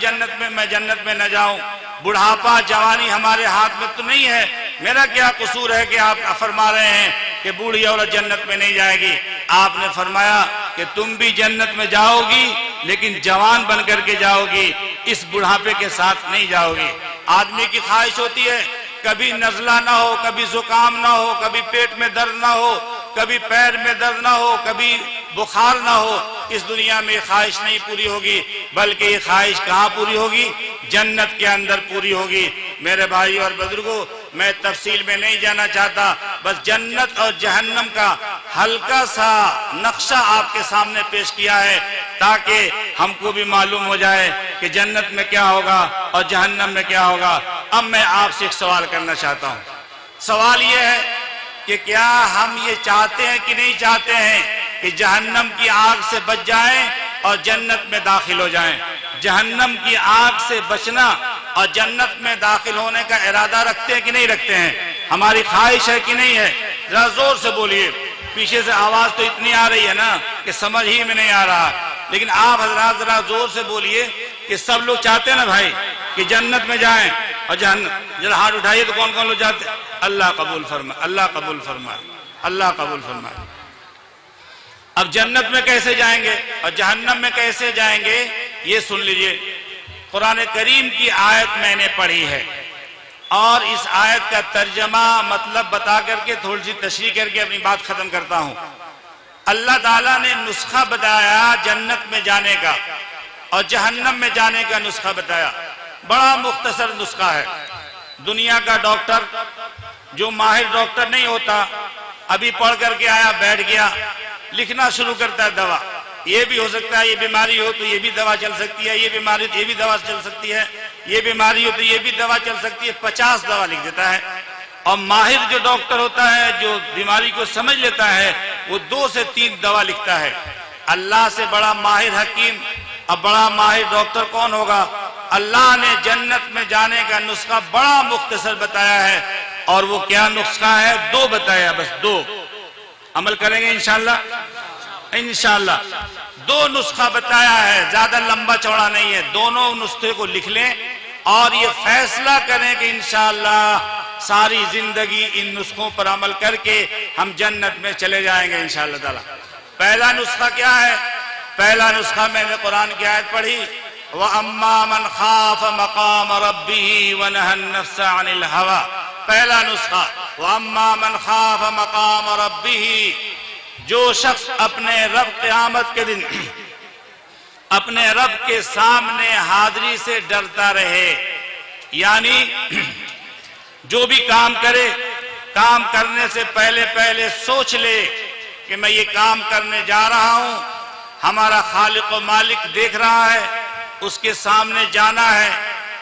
मैं जन्नत में न जाऊं? बुढ़ापा जवानी हमारे हाथ में तो नहीं है, मेरा क्या कसूर है कि आप फरमा रहे हैं कि बूढ़ी औरत जन्नत में नहीं जाएगी? आपने फरमाया कि तुम भी जन्नत में जाओगी, लेकिन जवान बन करके जाओगी, इस बुढ़ापे के साथ नहीं जाओगी। आदमी की ख्वाहिश होती है कभी नज़ला ना हो, कभी जुकाम ना हो, कभी पेट में दर्द ना हो, कभी पैर में दर्द ना हो, कभी बुखार ना हो। इस दुनिया में ख्वाहिश नहीं पूरी होगी, बल्कि ये ख्वाहिश कहाँ पूरी होगी? जन्नत के अंदर पूरी होगी। मेरे भाई और बुजुर्गों, मैं तफसील में नहीं जाना चाहता, बस जन्नत और जहन्नम का हल्का सा नक्शा आपके सामने पेश किया है, ताकि हमको भी मालूम हो जाए कि जन्नत में क्या होगा और जहन्नम में क्या होगा। अब मैं आपसे एक सवाल करना चाहता हूँ। सवाल ये है कि क्या हम ये चाहते हैं कि नहीं चाहते हैं कि जहन्नम की आग से बच जाएं और जन्नत में दाखिल हो जाएं? जहन्नम की आग से बचना और जन्नत में दाखिल होने का इरादा रखते हैं कि नहीं रखते हैं? हमारी ख्वाहिश है कि नहीं है? जरा जोर से बोलिए। पीछे से आवाज तो इतनी आ रही है ना कि समझ ही में नहीं आ रहा, लेकिन आप हजरात जरा जोर से बोलिए कि सब लोग चाहते हैं ना भाई कि जन्नत में जाएं। और जन्नत, जरा हाथ उठाइए तो कौन कौन लोग जाते हैं? अल्लाह कबूल फरमाए, अल्लाह कबूल फरमाए, अल्लाह कबूल फरमाए। अब जन्नत में कैसे जाएंगे और जहन्नम में कैसे जाएंगे, ये सुन लीजिए। कुरान करीम की आयत मैंने पढ़ी है और इस आयत का तर्जमा मतलब बता करके थोड़ी सी तशरीह करके अपनी बात खत्म करता हूं। अल्लाह ताला ने नुस्खा बताया जन्नत में जाने का और जहन्नम में जाने का नुस्खा बताया। बड़ा मुख्तसर नुस्खा है। दुनिया का डॉक्टर जो माहिर डॉक्टर नहीं होता, अभी पढ़ करके आया, बैठ गया, लिखना शुरू करता है दवा। ये भी हो सकता है, ये बीमारी हो तो ये भी दवा चल सकती है, ये बीमारी तो ये भी दवा चल सकती है, ये बीमारी हो तो ये भी दवा चल सकती है। 50 दवा लिख देता है। और माहिर जो डॉक्टर होता है, जो बीमारी को समझ लेता है, वो 2 से 3 दवा लिखता है। अल्लाह से बड़ा माहिर हकीम और बड़ा माहिर डॉक्टर कौन होगा? अल्लाह ने जन्नत में जाने का नुस्खा बड़ा मुख्तसर बताया है। और वो क्या नुस्खा है? 2 बताया, बस 2। अमल करेंगे इंशाअल्लाह, इंशाअल्लाह। 2 नुस्खा बताया है, ज्यादा लंबा चौड़ा नहीं है। दोनों नुस्खे को लिख लें और ये फैसला करें कि इंशाअल्लाह सारी जिंदगी इन नुस्खों पर अमल करके हम जन्नत में चले जाएंगे इंशाअल्लाह ताला। पहला नुस्खा क्या है? पहला नुस्खा मैंने कुरान की आयत पढ़ी, व अम्मा मन खाफ मकाम रब्बिही व नहन नफ्स अनिल हवा। पहला नुस्खा, व अम्मा मन खाफ मकाम रब्बिही, जो शख्स अपने रब क़यामत के दिन अपने रब के सामने हाजिरी से डरता रहे, यानी जो भी काम करे, काम करने से पहले पहले सोच ले कि मैं ये काम करने जा रहा हूं, हमारा खालिक व मालिक देख रहा है, उसके सामने जाना है।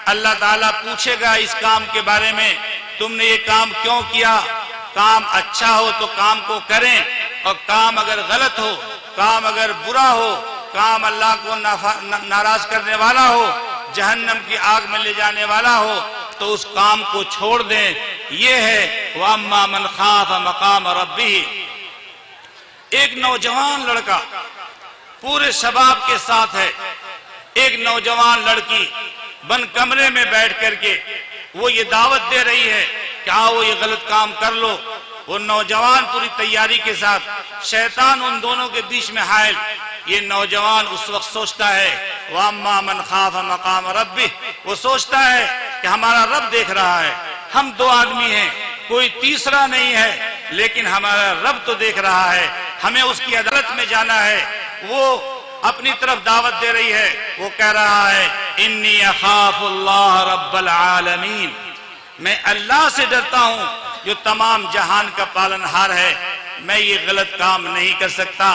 अल्लाह ताला पूछेगा इस काम के बारे में, तुमने ये काम क्यों किया? काम अच्छा हो तो काम को करें, और काम अगर गलत हो, काम अगर बुरा हो, काम अल्लाह को नाराज करने वाला हो, जहन्नम की आग में ले जाने वाला हो, तो उस काम को छोड़ दें। ये है वअम्मा मन खाफ मकाम रब्बिही। एक नौजवान लड़का पूरे शबाब के साथ है, एक नौजवान लड़की बंद कमरे में बैठ करके वो ये दावत दे रही है कि आओ ये गलत काम कर लो। वो नौजवान पूरी तैयारी के साथ, शैतान उन दोनों के बीच में हायल। ये नौजवान उस वक्त सोचता है वअम्मा मन खाफ मकाम रब्बिही, वो सोचता है कि हमारा रब देख रहा है, हम 2 आदमी हैं, कोई तीसरा नहीं है, लेकिन हमारा रब तो देख रहा है, हमें उसकी अदालत में जाना है। वो अपनी तरफ दावत दे रही है, वो कह रहा है इन्नी अखाफुल्लाह रब्बल आलमीन, मैं अल्लाह से डरता हूं जो तमाम जहान का पालनहार है, मैं ये गलत काम नहीं कर सकता।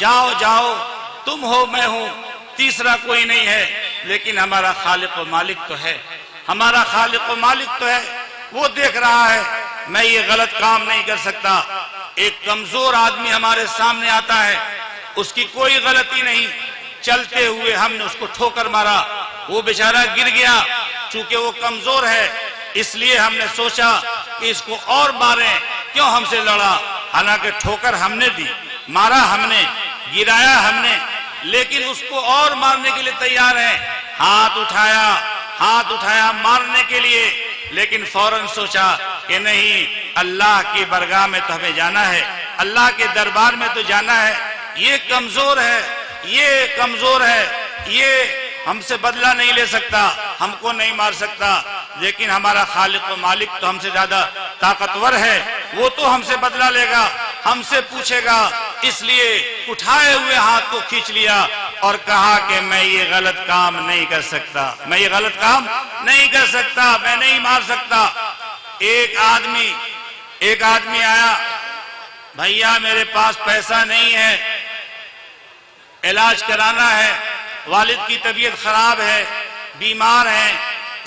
जाओ जाओ, तुम हो, मैं हूं, तीसरा कोई नहीं है, लेकिन हमारा खालिक व मालिक तो है, हमारा खालिक व मालिक तो है, वो देख रहा है, मैं ये गलत काम नहीं कर सकता। एक कमजोर आदमी हमारे सामने आता है, उसकी कोई गलती नहीं, चलते हुए हमने उसको ठोकर मारा, वो बेचारा गिर गया। चूंकि वो कमजोर है, इसलिए हमने सोचा कि इसको और मारें, क्यों हमसे लड़ा? हालांकि ठोकर हमने दी, मारा हमने, गिराया हमने, लेकिन उसको और मारने के लिए तैयार है। हाथ उठाया मारने के लिए, लेकिन फौरन सोचा कि नहीं, अल्लाह की बरगाह में तो हमें जाना है, अल्लाह के दरबार में तो जाना है। ये कमजोर है, ये कमजोर है, ये हमसे बदला नहीं ले सकता, हमको नहीं मार सकता, लेकिन हमारा खालिक व मालिक तो हमसे ज्यादा ताकतवर है, वो तो हमसे बदला लेगा, हमसे पूछेगा। इसलिए उठाए हुए हाथ को खींच लिया और कहा कि मैं ये गलत काम नहीं कर सकता, मैं ये गलत काम नहीं कर सकता, मैं नहीं मार सकता। एक आदमी आया, भैया मेरे पास पैसा नहीं है, इलाज कराना है, वालिद की तबीयत खराब है, बीमार है,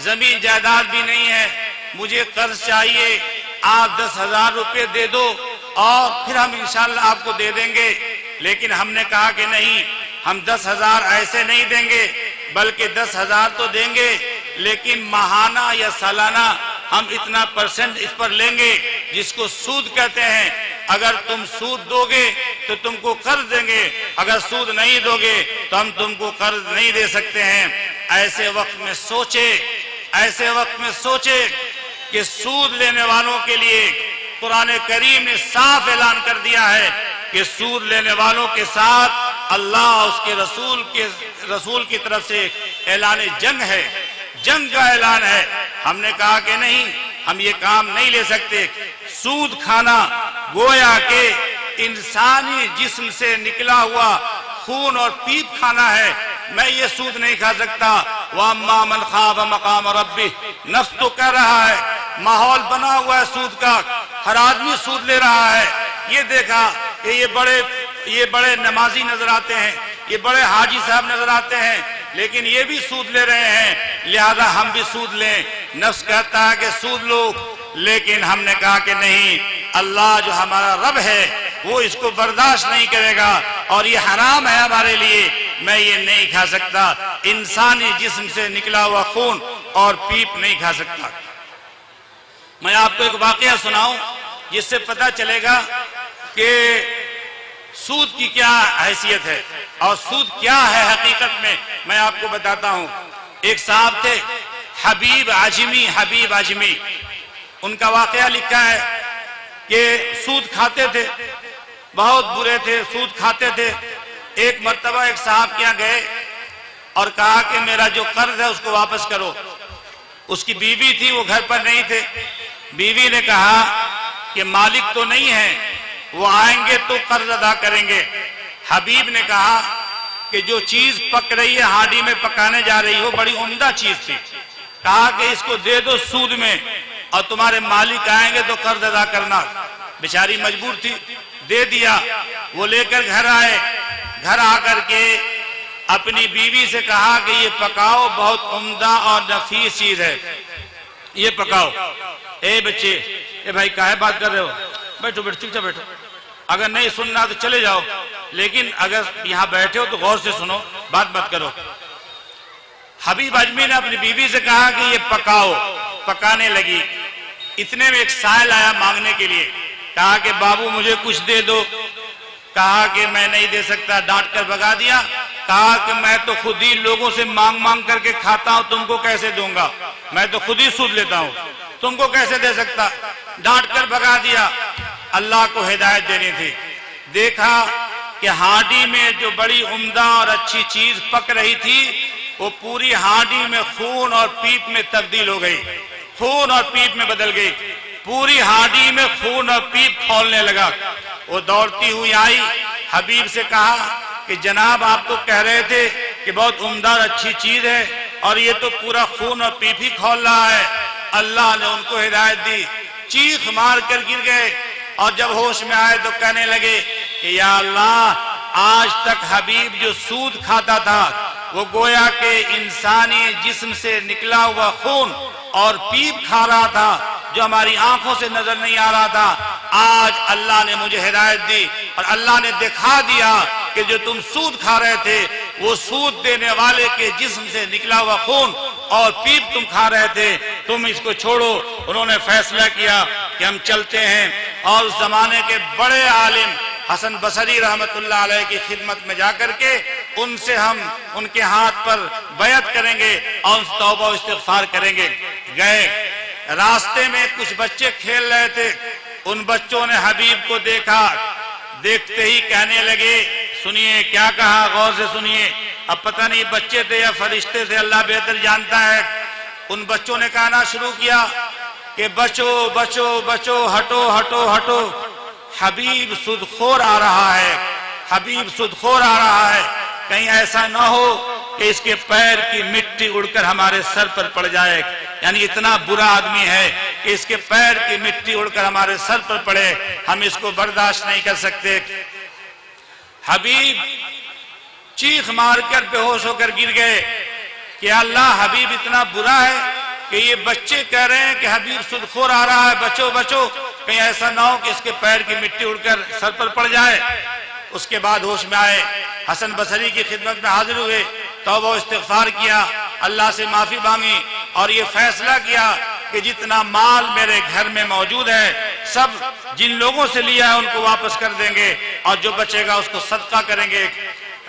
जमीन जायदाद भी नहीं है, मुझे कर्ज चाहिए, आप 10,000 रुपये दे दो और फिर हम इंशाल्लाह आपको दे देंगे। लेकिन हमने कहा कि नहीं, हम 10,000 ऐसे नहीं देंगे, बल्कि 10,000 तो देंगे, लेकिन माहाना या सालाना हम इतना % इस पर लेंगे जिसको सूद कहते हैं। अगर तुम सूद दोगे तो तुमको कर्ज देंगे, अगर सूद नहीं दोगे तो हम तुमको कर्ज नहीं दे सकते हैं। ऐसे वक्त में सोचे कि सूद लेने वालों के लिए कुरान करीम ने साफ ऐलान कर दिया है कि सूद लेने वालों के साथ अल्लाह उसके रसूल की तरफ से ऐलान जंग है, जंग का ऐलान है। हमने कहा कि नहीं, हम ये काम नहीं ले सकते। सूद खाना गोया के इंसानी जिस्म से निकला हुआ खून और पीप खाना है। मैं ये सूद नहीं खा सकता। वअम्मा मन खाफ मकाम रब्बी, नफ्स तो कह रहा है, माहौल बना हुआ है सूद का, हर आदमी सूद ले रहा है। ये देखा कि ये बड़े नमाजी नजर आते हैं, ये बड़े हाजी साहब नजर आते हैं, लेकिन ये भी सूद ले रहे हैं, लिहाजा हम भी सूद लें। नफ्स कहता है कि सूद लो, लेकिन हमने कहा कि नहीं, अल्लाह जो हमारा रब है वो इसको बर्दाश्त नहीं करेगा और ये हराम है हमारे लिए, मैं ये नहीं खा सकता। इंसानी जिस्म से निकला हुआ खून और पीप नहीं खा सकता। मैं आपको एक वाकया सुनाऊं जिससे पता चलेगा कि सूद की क्या हैसियत है और सूद क्या है हकीकत में। मैं आपको बताता हूं। एक साहब थे हबीब आजमी, उनका वाकया लिखा है कि सूद खाते थे, बहुत बुरे थे, सूद खाते थे। एक मर्तबा एक साहब के यहाँ गए और कहा कि मेरा जो कर्ज है उसको वापस करो। उसकी बीवी थी, वो घर पर नहीं थे। बीवी ने कहा कि मालिक तो नहीं है, वो आएंगे तो कर्ज अदा करेंगे। हबीब ने कहा कि जो चीज पक रही है, हांडी में पकाने जा रही हो, बड़ी उम्दा चीज थी, कहा कि इसको दे दो सूद में और तुम्हारे मालिक आएंगे तो कर्ज अदा करना। बेचारी मजबूर थी, दे दिया। वो लेकर घर आए, घर आकर के अपनी बीवी से कहा कि ये पकाओ, बहुत उम्दा और नफीस चीज है, ये पकाओ। ए बच्चे, ए भाई काहे बात कर रहे हो, बैठो बैठो, चुपचाप बैठो, अगर नहीं सुनना तो चले जाओ, लेकिन अगर यहाँ बैठे हो तो गौर से सुनो, बात मत करो। हबीब आजमी ने अपनी बीवी से कहा कि ये पकाओ, पकाने लगी। इतने में एक साइल आया मांगने के लिए, कहा कि बाबू मुझे कुछ दे दो। कहा कि मैं नहीं दे सकता, डांट कर भगा दिया। कहा कि मैं तो खुद ही लोगों से मांग मांग करके खाता हूं, तुमको कैसे दूंगा, मैं तो खुद ही सूद लेता हूं, तुमको कैसे दे सकता, डांट कर भगा दिया। अल्लाह को हिदायत देनी थी। देखा कि हांडी में जो बड़ी उम्दा और अच्छी चीज पक रही थी, वो पूरी हांडी में खून और पीप में तब्दील हो गई, खून और पीप में बदल गई। पूरी हांडी में खून और पीप खौलने लगा। वो दौड़ती हुई आई, हबीब से कहा कि जनाब आप तो कह रहे थे कि बहुत उम्दा और अच्छी चीज है और ये तो पूरा खून और पीप ही खौल रहा है। अल्लाह ने उनको हिदायत दी, चीख मार कर गिर गए और जब होश में आए तो कहने लगे कि या अल्लाह, आज तक हबीब जो सूद खाता था वो गोया के इंसानी जिस्म से निकला हुआ खून और पीप खा रहा था, जो हमारी आंखों से नजर नहीं आ रहा था। आज अल्लाह ने मुझे हिदायत दी और अल्लाह ने दिखा दिया कि जो तुम सूद खा रहे थे वो सूद देने वाले के जिस्म से निकला हुआ खून और पीप तुम खा रहे थे, तुम इसको छोड़ो। उन्होंने फैसला किया कि हम चलते हैं और उस जमाने के बड़े आलिम हसन बसरी रहमतुल्लाह अलैह की खिदमत में जाकर के उनसे हम उनके हाथ पर बैत करेंगे और तौबा इस्तिग़फ़ार करेंगे। गए, रास्ते में कुछ बच्चे खेल रहे थे, उन बच्चों ने हबीब को देखा, देखते ही कहने लगे, सुनिए क्या कहा, गौर से सुनिए। अब पता नहीं बच्चे थे या फरिश्ते थे, अल्लाह बेहतर जानता है। उन बच्चों ने कहना शुरू किया कि बचो बचो बचो, हटो हटो हटो, हबीब सुदखोर आ रहा है, हबीब सुदखोर आ रहा है। कहीं ऐसा ना हो कि इसके पैर की मिट्टी उड़कर हमारे सर पर पड़ जाए, यानी इतना बुरा आदमी है कि इसके पैर की मिट्टी उड़कर हमारे सर पर पड़े, हम इसको बर्दाश्त नहीं कर सकते। हबीब चीख मारकर बेहोश होकर गिर गए कि अल्लाह, हबीब इतना बुरा है कि ये बच्चे कह रहे हैं कि हबीब सुदखोर आ रहा है, बचो बचो, कहीं ऐसा ना हो कि इसके पैर की मिट्टी उड़कर सर पर पड़ जाए। उसके बाद होश में आए, हसन बसरी की खिदमत में हाजिर हुए, तौबा इस्तिग़फ़ार किया, अल्लाह से माफी मांगी। और ये फैसला किया कि जितना माल मेरे घर में मौजूद है सब जिन लोगों से लिया है उनको वापस कर देंगे और जो बचेगा उसको सदका करेंगे।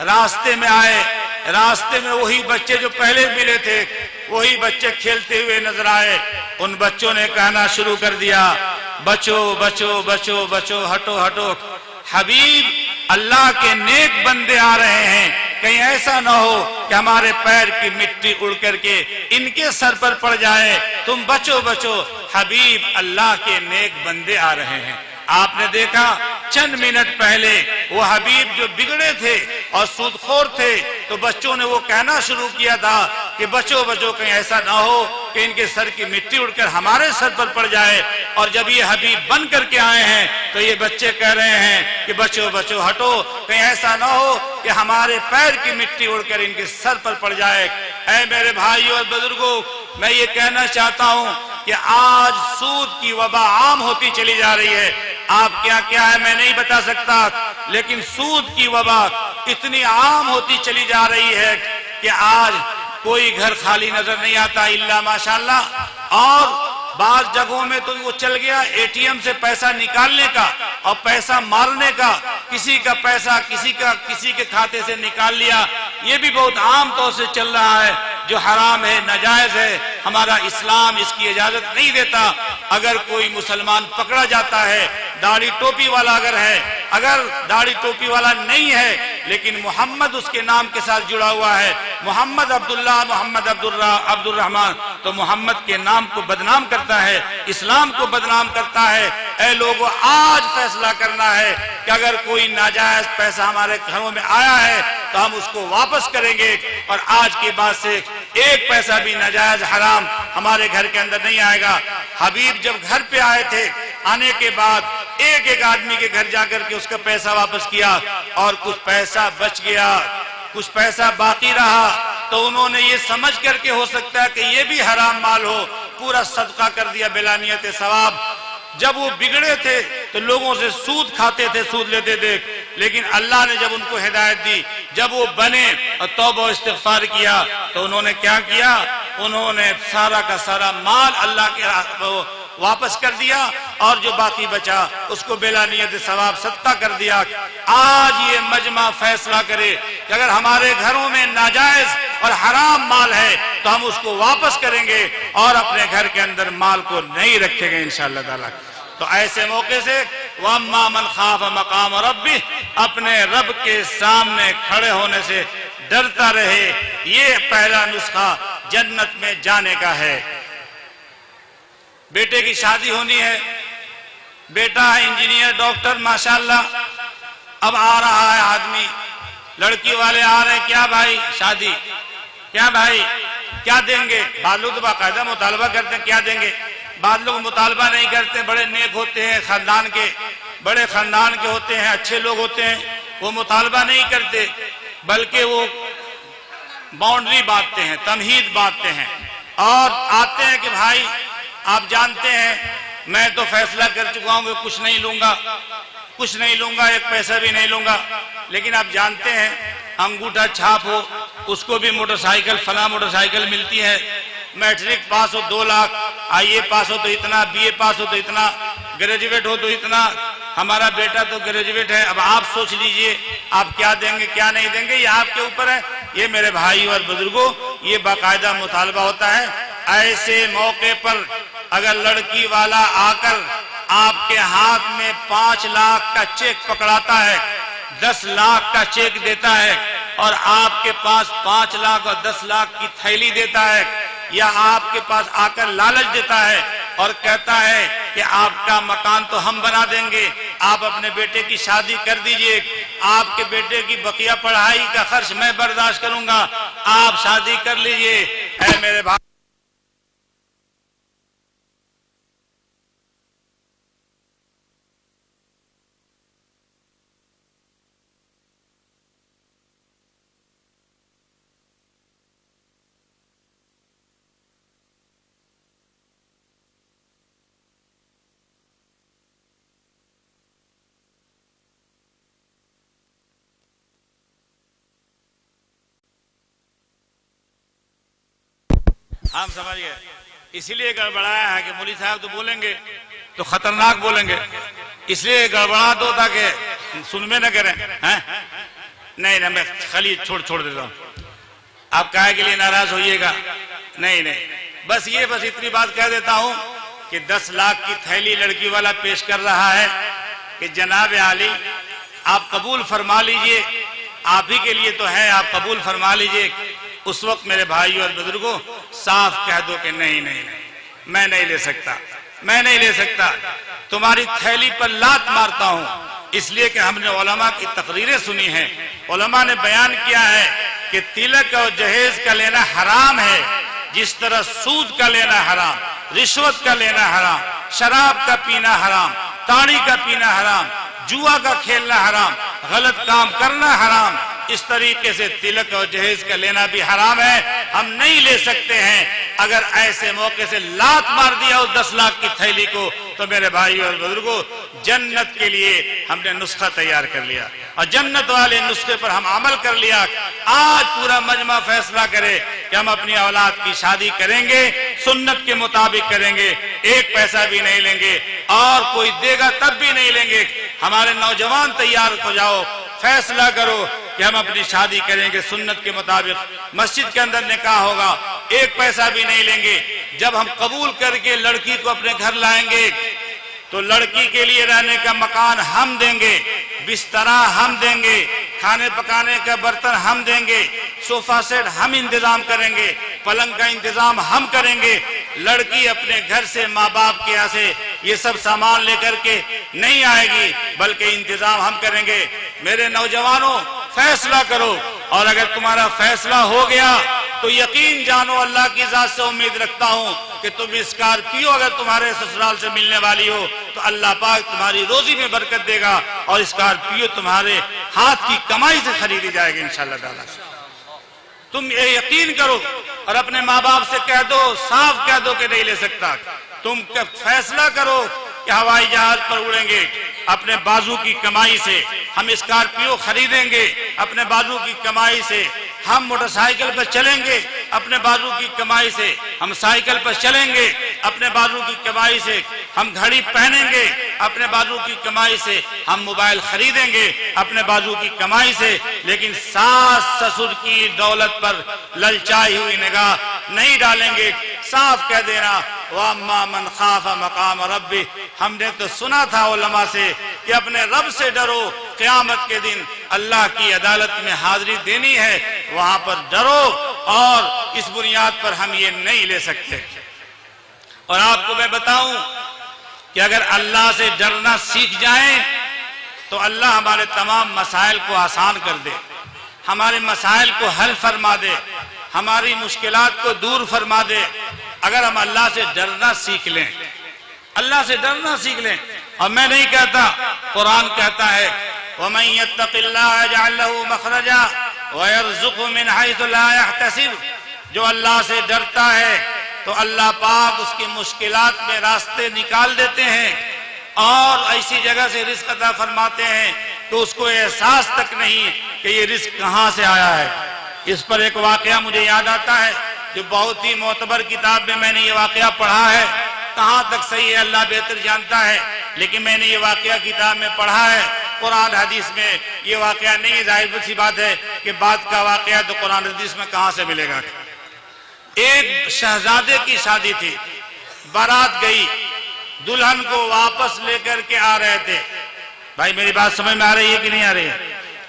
रास्ते में आए, रास्ते में वही बच्चे जो पहले मिले थे वही बच्चे खेलते हुए नजर आए। उन बच्चों ने कहना शुरू कर दिया, बचो बचो बचो बचो, हटो हटो, हबीब अल्लाह के नेक बंदे आ रहे हैं, कहीं ऐसा ना हो कि हमारे पैर की मिट्टी उड़ करके इनके सर पर पड़ जाए, तुम बचो बचो, हबीब अल्लाह के नेक बंदे आ रहे हैं। आपने देखा चंद मिनट पहले वो हबीब जो बिगड़े थे और सूदखोर थे तो बच्चों ने वो कहना शुरू किया था कि बचो बचो, कहीं ऐसा ना हो कि इनके सर की मिट्टी उड़कर हमारे सर पर पड़ जाए। और जब ये हबीब बन करके आए हैं तो ये बच्चे कह रहे हैं कि बचो बचो, हटो, कहीं ऐसा ना हो कि हमारे पैर की मिट्टी उड़कर इनके सर पर पड़ जाए। ऐ मेरे भाइयों और बुजुर्गों, मैं ये कहना चाहता हूं कि आज सूद की वबा आम होती चली जा रही है। आप क्या क्या है मैं नहीं बता सकता, लेकिन सूद की वबा इतनी आम होती चली जा रही है कि आज कोई घर खाली नजर नहीं आता इल्ला माशाअल्लाह। और बाज जगहों में तो वो चल गया एटीएम से पैसा निकालने का और पैसा मारने का, किसी का पैसा किसी के खाते से निकाल लिया, ये भी बहुत आम तौर से चल रहा है, जो हराम है, नाजायज है। हमारा इस्लाम इसकी इजाजत नहीं देता। अगर कोई मुसलमान पकड़ा जाता है, दाढ़ी टोपी वाला अगर दाढ़ी टोपी वाला नहीं है लेकिन मोहम्मद उसके नाम के साथ जुड़ा हुआ है, मोहम्मद अब्दुल्ला, मोहम्मद अब्दुल रहमान, तो मोहम्मद के नाम को बदनाम करता है, इस्लाम को बदनाम करता है। ऐ लोगों, आज फैसला करना है कि अगर कोई नाजायज पैसा हमारे घरों में आया है तो हम उसको वापस करेंगे और आज के बाद से एक पैसा भी नाजायज हराम हमारे घर के अंदर नहीं आएगा। हबीब जब घर पे आए थे, आने के बाद एक एक आदमी के घर जाकर के उसका पैसा वापस किया और कुछ पैसा बच गया, कुछ पैसा बाकी रहा, तो उन्होंने ये समझ करके हो सकता है कि ये भी हराम माल हो, पूरा सदका कर दिया बिला नियत सवाब। जब वो बिगड़े थे तो लोगों से सूद खाते थे, सूद लेते थे, लेकिन अल्लाह ने जब उनको हिदायत दी, जब वो बने और तौबा और इस्तिग़फ़ार किया तो उन्होंने क्या किया, उन्होंने सारा का सारा माल अल्लाह के वापस कर दिया और जो बाकी बचा उसको बिला नियत सवाब सदका कर दिया। आज ये मजमा फैसला करे कि अगर हमारे घरों में नाजायज और हराम माल है तो हम उसको वापस करेंगे और अपने घर के अंदर माल को नहीं रखेंगे इंशाअल्लाह ताला। तो ऐसे मौके से वम्मा मन खाफ मकाम रब्बी, अपने रब के सामने खड़े होने से डरता रहे, ये पहला नुस्खा जन्नत में जाने का है। बेटे की शादी होनी है, बेटा है इंजीनियर, डॉक्टर, माशाल्लाह। अब आ रहा है आदमी, लड़की वाले आ रहे हैं, क्या भाई शादी, क्या भाई क्या देंगे? बाद लोग तो बाकायदा मुतालबा करते हैं क्या देंगे, बाद लोग मुतालबा नहीं करते, बड़े नेक होते हैं, खानदान के, बड़े खानदान के होते हैं, अच्छे लोग होते हैं, वो मुतालबा नहीं करते, बल्कि वो बाउंड्री बांटते हैं, तमहीद बांटते हैं और आते हैं कि भाई आप जानते हैं मैं तो फैसला कर चुका हूं कि कुछ नहीं लूंगा, कुछ नहीं लूंगा, एक पैसा भी नहीं लूंगा। लेकिन आप जानते हैं अंगूठा छाप हो उसको भी मोटरसाइकिल, फला मोटरसाइकिल मिलती है, मैट्रिक पास हो 2 लाख, आईए पास हो तो इतना, बीए पास हो तो इतना, ग्रेजुएट हो तो इतना। हमारा बेटा तो ग्रेजुएट है, अब आप सोच लीजिए आप क्या देंगे क्या नहीं देंगे, ये आपके ऊपर है। ये मेरे भाई और बुजुर्गों, ये बाकायदा मुतालबा होता है। ऐसे मौके पर अगर लड़की वाला आकर आपके हाथ में 5 लाख का चेक पकड़ाता है, 10 लाख का चेक देता है और आपके पास 5 लाख और 10 लाख की थैली देता है, या आपके पास आकर लालच देता है और कहता है कि आपका मकान तो हम बना देंगे, आप अपने बेटे की शादी कर दीजिए, आपके बेटे की बकिया पढ़ाई का खर्च मैं बर्दाश्त करूंगा, आप शादी कर लीजिए। ऐ मेरे भाई, हम समझ गए। इसीलिए गड़बड़ाया है कि मौलवी साहब तो बोलेंगे तो खतरनाक बोलेंगे, इसलिए गड़बड़ा दो ताकि सुन में न करें। हैं? नहीं ना, मैं खाली छोड़ देता हूं। आप काहे के लिए नाराज होइएगा? नहीं, बस इतनी बात कह देता हूं कि 10 लाख की थैली लड़की वाला पेश कर रहा है कि जनाब आली आप कबूल फरमा लीजिए, आप ही के लिए तो है, आप कबूल फरमा लीजिए। उस वक्त मेरे भाइयों और बुजुर्गों साफ कह दो कि नहीं, मैं नहीं ले सकता, तुम्हारी थैली पर लात मारता हूं। इसलिए कि हमने उलमा की तकरीरें सुनी हैं, उलमा ने बयान किया है कि तिलक और जहेज का लेना हराम है, जिस तरह सूद का लेना हराम, रिश्वत का लेना हराम, शराब का पीना हराम, ताड़ी का पीना हराम, जुआ का खेलना हराम, गलत काम करना हराम, इस तरीके से तिलक और जहेज का लेना भी हराम है। हम नहीं ले सकते हैं। अगर ऐसे मौके से लात मार दिया उस 10 लाख की थैली को, तो मेरे भाइयों और बुजुर्गों जन्नत के लिए हमने नुस्खा तैयार कर लिया और जन्नत वाले नुस्खे पर हम अमल कर लिया। आज पूरा मजमा फैसला करे कि हम अपनी औलाद की शादी करेंगे, सुन्नत के मुताबिक करेंगे, एक पैसा भी नहीं लेंगे और कोई देगा तब भी नहीं लेंगे। हमारे नौजवान तैयार हो जाओ, फैसला करो कि हम अपनी शादी करेंगे सुन्नत के मुताबिक, मस्जिद के अंदर निकाह होगा, एक पैसा भी नहीं लेंगे। जब हम कबूल करके लड़की को अपने घर लाएंगे तो लड़की के लिए रहने का मकान हम देंगे, बिस्तरा हम देंगे, खाने पकाने का बर्तन हम देंगे, सोफा सेट हम इंतजाम करेंगे, पलंग का इंतजाम हम करेंगे। लड़की अपने घर से माँ बाप के यहाँ से ये सब सामान लेकर के नहीं आएगी, बल्कि इंतजाम हम करेंगे। मेरे नौजवानों फैसला करो, और अगर तुम्हारा फैसला हो गया तो यकीन जानो अल्लाह की जात से उम्मीद रखता हूं कि तुम स्कॉर्पियो अगर तुम्हारे ससुराल से मिलने वाली हो तो अल्लाह पाक तुम्हारी रोजी में बरकत देगा और स्कॉर्पियो तुम्हारे हाथ की कमाई से खरीदी जाएगी इंशाअल्लाह ताला। तुम ये यकीन करो और अपने माँ बाप से कह दो, साफ कह दो कि नहीं ले सकता। तुम फैसला करो कि हवाई जहाज पर उड़ेंगे, अपने बाजू की कमाई से हम स्कॉर्पियो खरीदेंगे, अपने बाजू की कमाई से हम मोटरसाइकिल पर चलेंगे, अपने बाजू की कमाई से हम साइकिल पर चलेंगे, अपने बाजू की कमाई से हम घड़ी पहनेंगे, अपने बाजू की कमाई से हम मोबाइल खरीदेंगे, अपने बाजू की कमाई से। लेकिन सास ससुर की दौलत पर ललचाई हुई निगाह नहीं डालेंगे। साफ कह देना, वअम्मा मन खाफा मकाम रब्बी। हमने तो सुना था उलमा से कि अपने रब से डरो, क़यामत के दिन अल्लाह की अदालत में हाजिरी देनी है, वहां पर डरो। और इस बुनियाद पर हम ये नहीं ले सकते। और आपको मैं बताऊं कि अगर अल्लाह से डरना सीख जाएं तो अल्लाह हमारे तमाम मसाइल को आसान कर दे, हमारे मसाइल को हल फरमा दे, हमारी मुश्किलात को दूर फरमा दे। अगर हम अल्लाह से डरना सीख लें, अल्लाह से डरना सीख लें। और मैं नहीं कहता, कुरान कहता है वमन यत्तक़िल्लाह यजअल लहू मखरजा वयरज़ुक़हु मिन हैथु ला यहतसिब। जो अल्लाह से डरता है तो अल्लाह पाक उसकी मुश्किलात में रास्ते निकाल देते हैं और ऐसी जगह से रिज़्क़ अता फरमाते हैं तो उसको एहसास तक नहीं कि ये रिज़्क़ कहाँ से आया है। इस पर एक वाकया मुझे याद आता है जो बहुत ही मोतबर किताब में मैंने ये वाकया पढ़ा है। कहाँ तक सही है अल्लाह बेहतर जानता है, लेकिन मैंने ये वाकया किताब में पढ़ा है। कुरान हदीस में ये वाकया नहीं, जाहिर सी बात है कि बात का वाकया तो कुरान हदीस में कहाँ से मिलेगा। एक शहजादे की शादी थी, बारात गई, दुल्हन को वापस लेकर के आ रहे थे। भाई मेरी बात समझ में आ रही है कि नहीं आ रही है?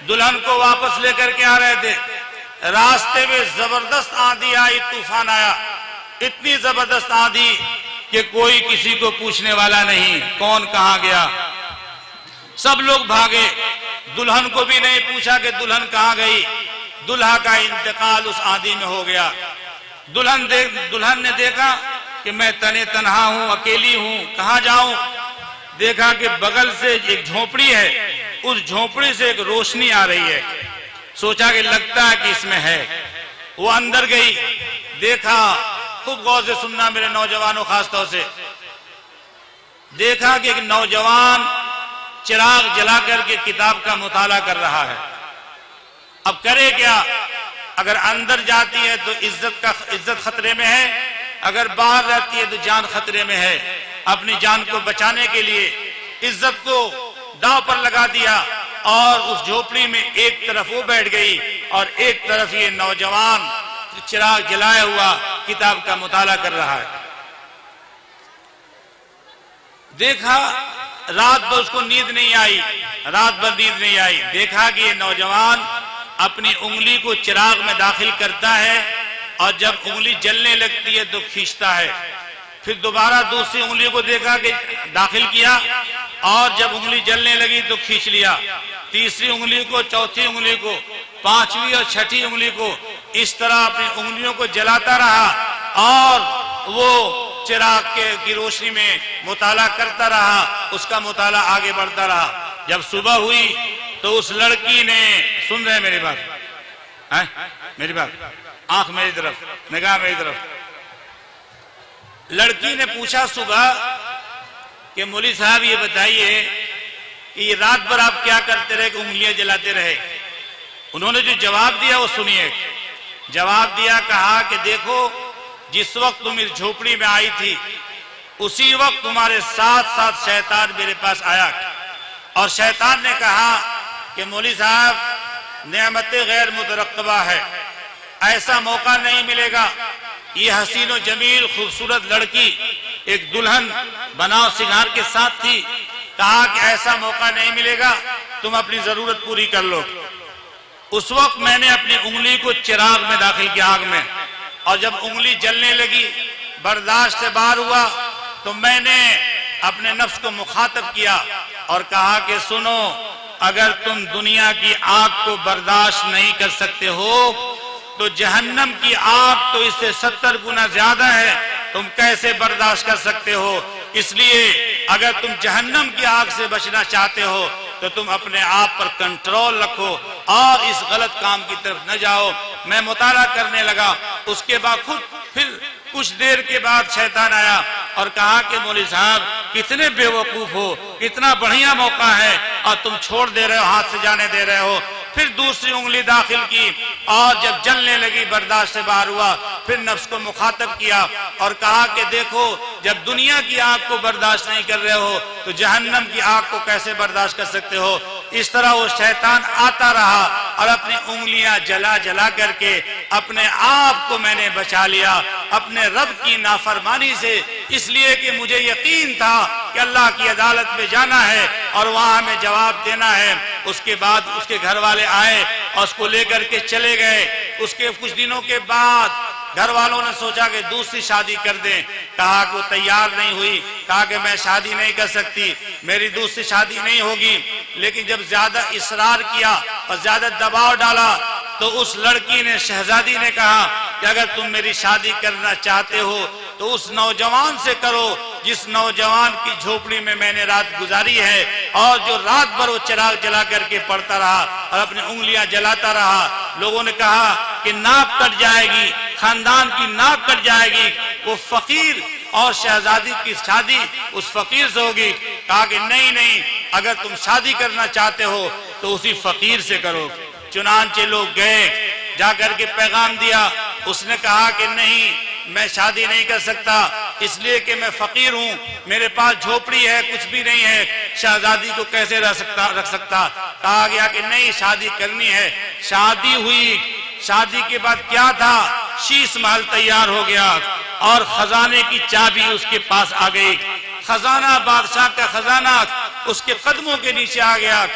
दुल्हन को वापस लेकर के आ रहे थे, रास्ते में जबरदस्त आंधी आई, तूफान आया, इतनी जबरदस्त आंधी कि कोई किसी को पूछने वाला नहीं कौन कहां गया। सब लोग भागे, दुल्हन को भी नहीं पूछा कि दुल्हन कहां गई। दुल्हा का इंतकाल उस आंधी में हो गया। दुल्हन ने देखा कि मैं तने तनहा हूं, अकेली हूं, कहां जाऊं। देखा कि बगल से एक झोपड़ी है, उस झोपड़ी से एक रोशनी आ रही है। सोचा कि लगता है कि इसमें है। वो अंदर गई, देखा, खूब गौर से सुनना मेरे नौजवानों खासतौर से, देखा कि एक नौजवान चिराग जला करके किताब का मुताला कर रहा है। अब करे क्या? अगर अंदर जाती है तो इज्जत खतरे में है, अगर बाहर रहती है तो जान खतरे में है। अपनी जान को बचाने के लिए इज्जत को दांव पर लगा दिया और उस झोपड़ी में एक तरफ वो बैठ गई और एक तरफ ये नौजवान चिराग जलाया हुआ किताब का मुताला कर रहा है। देखा रात भर उसको नींद नहीं आई, रात भर नींद नहीं आई। देखा कि ये नौजवान अपनी उंगली को चिराग में दाखिल करता है और जब उंगली जलने लगती है तो खींचता है। फिर दोबारा दूसरी उंगली को देखा कि दाखिल किया और जब उंगली जलने लगी तो खींच लिया। तीसरी उंगली को, चौथी उंगली को, पांचवी और छठी उंगली को, इस तरह अपनी उंगलियों को जलाता रहा और वो चिराग की रोशनी में मुताला करता रहा। उसका मुताला आगे बढ़ता रहा। जब सुबह हुई तो उस लड़की ने, सुन रहे मेरी बात है? मेरी बात, आंख मेरी तरफ, निगाह मेरी तरफ। लड़की ने पूछा सुबह कि मौलवी साहब ये बताइए कि ये रात भर आप क्या करते रहे कि उंगलियां जलाते रहे? उन्होंने जो जवाब दिया वो सुनिए। जवाब दिया, कहा कि देखो जिस वक्त तुम इस झोपड़ी में आई थी उसी वक्त तुम्हारे साथ साथ शैतान मेरे पास आया और शैतान ने कहा कि मौलवी साहब नेमतें गैर मुतरक्कबा है, ऐसा मौका नहीं मिलेगा। ये हसीन और जमील खूबसूरत लड़की एक दुल्हन बनाव सिंगार के साथ थी। कहा कि ऐसा मौका नहीं मिलेगा, तुम अपनी जरूरत पूरी कर लो। उस वक्त मैंने अपनी उंगली को चिराग में दाखिल किया, आग में, और जब उंगली जलने लगी, बर्दाश्त से बाहर हुआ तो मैंने अपने नफ्स को मुखातब किया और कहा कि सुनो, अगर तुम दुनिया की आग को बर्दाश्त नहीं कर सकते हो तो जहन्नम की आग तो इससे 70 गुना ज्यादा है, तुम कैसे बर्दाश्त कर सकते हो? इसलिए अगर तुम जहन्नम की आग से बचना चाहते हो तो तुम अपने आप पर कंट्रोल रखो और इस गलत काम की तरफ न जाओ। मैं मुताला करने लगा। उसके बाद फिर कुछ देर के बाद शैतान आया और कहा कि मौलवी साहब कितने बेवकूफ हो, कितना बढ़िया मौका है और तुम छोड़ दे रहे हो, हाथ से जाने दे रहे हो। फिर दूसरी उंगली दाखिल की और जब जलने लगी, बर्दाश्त से बाहर हुआ। फिर नफ्स को मुखातब किया और कहा कि देखो, जब दुनिया की आग को बर्दाश्त नहीं कर रहे हो तो जहन्नम की आग को कैसे बर्दाश्त कर सकते हो? इस तरह वो शैतान आता रहा और अपनी उंगलियां जला जला करके अपने आप को मैंने बचा लिया अपने रब की नाफरमानी से, इसलिए कि मुझे यकीन था कि अल्लाह की अदालत में जाना है और वहां हमें जवाब देना है। उसके बाद उसके घर वाले आए और उसको लेकर के चले गए। उसके कुछ दिनों के बाद घर वालों ने सोचा कि दूसरी शादी कर दें। कहा कि वो तैयार नहीं हुई। कहा कि मैं शादी नहीं कर सकती, मेरी दूसरी शादी नहीं होगी। लेकिन जब ज्यादा इसरार किया और ज्यादा दबाव डाला तो उस लड़की ने, शहजादी ने कहा कि अगर तुम मेरी शादी करना चाहते हो तो उस नौजवान से करो जिस नौजवान की झोपड़ी में मैंने रात गुजारी है और जो रात भर वो चिराग जला करके पड़ता रहा और अपनी उंगलियां जलाता रहा। लोगों ने कहा कि नाक कट जाएगी, खानदान की नाक कट जाएगी। वो फकीर और शहजादी की शादी उस फकीर से होगी। कहा कि नहीं नहीं, अगर तुम शादी करना चाहते हो तो उसी फकीर से करो। चुनांचे लोग गए, जाकर के पैगाम दिया। उसने कहा कि नहीं, मैं शादी नहीं कर सकता, इसलिए कि मैं फकीर हूं, मेरे पास झोपड़ी है, कुछ भी नहीं है, शहजादी को कैसे रख सकता। कहा गया कि नहीं, शादी करनी है। शादी हुई। शादी के बाद क्या था, शीश महल तैयार हो गया और खजाने की चाबी उसके पास आ गई। खजाना, बादशाह का खजाना उसके कदमों के नीचे आ गया।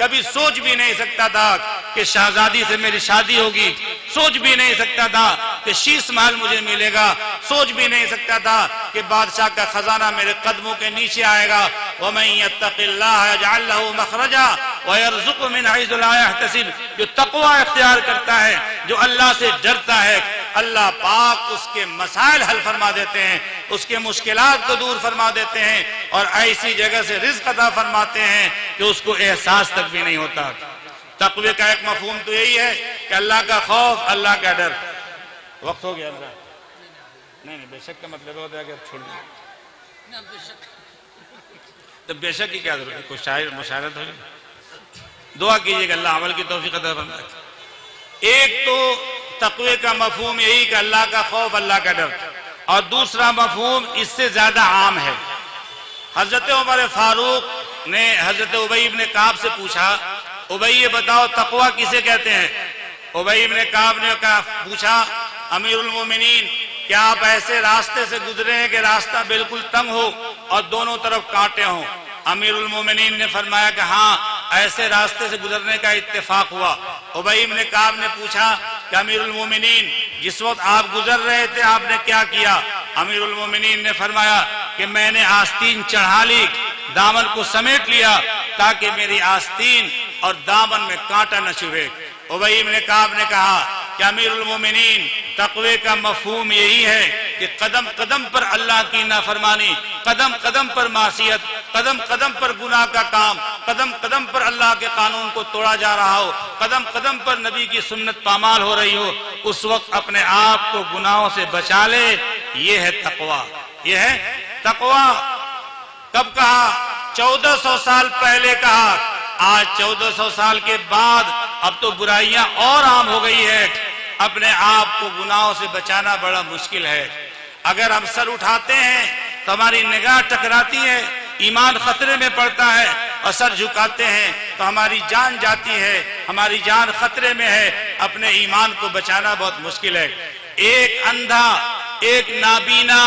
कभी सोच भी नहीं सकता था कि शहजादी से मेरी शादी होगी, सोच भी नहीं सकता था कि शीश महल मुझे मिलेगा, सोच भी नहीं सकता था कि बादशाह का खजाना मेरे कदमों के नीचे आएगा। वमन यत्तक़िल्लाह यजअल लहू मखरजा व यरज़ुक़हु मिन हैसु ला यहतसिब। जो तक़वा इख्तियार करता है, जो अल्लाह से डरता है, अल्लाह पाक उसके मसाइल हल फरमा देते हैं, उसके मुश्किलात को दूर फरमा देते हैं और ऐसी जगह से रिज़्क़ अता फरमाते हैं कि उसको एहसास तक भी नहीं होता। तक़वे का एक मफ़हूम तो यही है कि अल्लाह का खौफ, अल्लाह का डर। वक्त हो गया मेरा? नहीं, बेशक का मतलब होता है कि छोड़ दिया तो बेशक की क्या जरूरत है? कोई शायर मुशायरत हो जाए। दुआ कीजिएगा अल्लाह अमल की तौफीक अता फरमाए। एक तो तक़वे का मफ़हूम यही कि अल्लाह का खौफ, अल्लाह का डर, और दूसरा मफहूम इससे ज्यादा आम है। हजरत उमर फारूक ने हजरत उबई इब्न काब से पूछा, उबई ये बताओ तकवा किसे कहते हैं? उबई इब्न काब ने पूछा, अमीरुल मोमिनीन क्या आप ऐसे रास्ते से गुजरे हैं कि रास्ता बिल्कुल तंग हो और दोनों तरफ कांटे हों? अमीरुल मोमिनीन ने फरमाया कि हाँ, ऐसे रास्ते से गुजरने का इत्तेफाक हुआ। उबई इब्न काब ने पूछा कि अमीरुल मोमिनीन जिस वक्त आप गुजर रहे थे आपने क्या किया? अमीरुल मोमिनीन ने फरमाया कि मैंने आस्तीन चढ़ा ली, दामन को समेट लिया ताकि मेरी आस्तीन और दामन में कांटा न चुभे। उबई इब्न काब ने कहा कि अमीरुल मोमिनीन तक़वे का मफहूम यही है कि कदम कदम पर अल्लाह की नाफरमानी, कदम कदम पर मासियत, कदम कदम पर गुनाह का काम, कदम कदम पर अल्लाह के कानून को तोड़ा जा रहा हो, कदम कदम पर नबी की सुन्नत पामाल हो रही हो, उस वक्त अपने आप को गुनाहों से बचा ले। ये है तक़वा, ये है तक़वा। कब कहा? 1400 साल पहले कहा। आज 1400 साल के बाद अब तो बुराइयां और आम हो गई है। अपने आप को गुनाहों से बचाना बड़ा मुश्किल है। अगर हम सर उठाते हैं तो हमारी निगाह टकराती है, ईमान खतरे में पड़ता है, और सर झुकाते हैं तो हमारी जान जाती है, हमारी जान खतरे में है। अपने ईमान को बचाना बहुत मुश्किल है। एक अंधा, एक नाबीना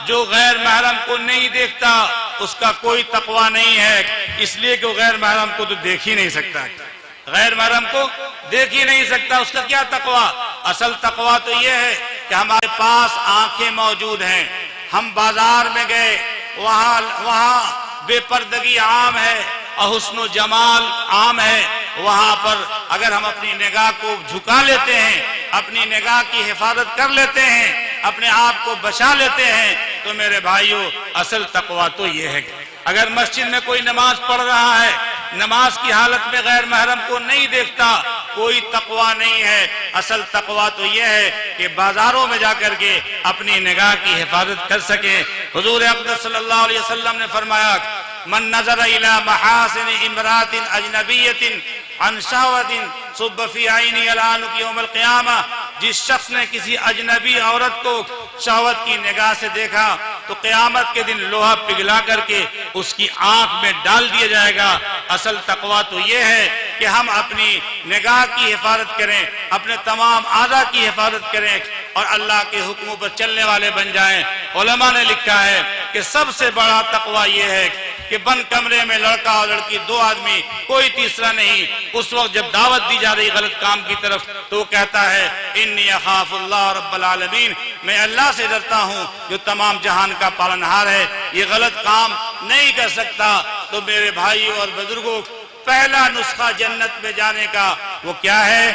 जो गैर महरम को नहीं देखता उसका कोई तकवा नहीं है, इसलिए कि वो गैर महरम को तो देख ही नहीं सकता, गैर महरम को देख ही नहीं सकता, उसका क्या तकवा? असल तकवा तो यह है कि हमारे पास आंखें मौजूद हैं, हम बाजार में गए, वहां बेपर्दगी आम है और हुस्न जमाल आम है। वहां पर अगर हम अपनी निगाह को झुका लेते हैं, अपनी निगाह की हिफाजत कर लेते हैं, अपने आप को बचा लेते हैं, तो मेरे भाइयों असल तकवा तो ये है। अगर मस्जिद में कोई नमाज पढ़ रहा है, नमाज की हालत में गैर महरम को नहीं देखता, कोई तकवा नहीं है। असल तकवा तो यह है कि बाजारों में जाकर के अपनी निगाह की हिफाजत कर सके। हुजूर अक़दस सल्लल्लाहु अलैहि वसल्लम ने फरमाया, मन नज़र इला महासिन इमरातिन अजनबियतिन अन शहवतिन सुब्ब फी ऐनी अलानुक यौमल क़ियामा, जिस शख्स ने किसी अजनबी औरत को शहवत की निगाह से देखा तो क़यामत के दिन लोहा पिघला करके उसकी आंख में डाल दिया जाएगा। असल तकवा तो ये है कि हम अपनी निगाह की हिफाजत करें, अपने तमाम आज़ा की हिफाजत करें और अल्लाह के हुक्मों पर चलने वाले बन जाएं। उलमा ने लिखा है कि सबसे बड़ा तकवा ये है कि बंद कमरे में लड़का और लड़की, दो आदमी, कोई तीसरा नहीं, उस वक्त जब दावत दी जा रही गलत काम की तरफ तो कहता है इन्नी अखाफुल्लाह रब्बल आलमीन, मैं अल्लाह से डरता हूँ जो तमाम जहान का पालनहार है, ये गलत काम नहीं कर सकता। तो मेरे भाई और बुजुर्गों, पहला नुस्खा जन्नत में जाने का वो क्या है?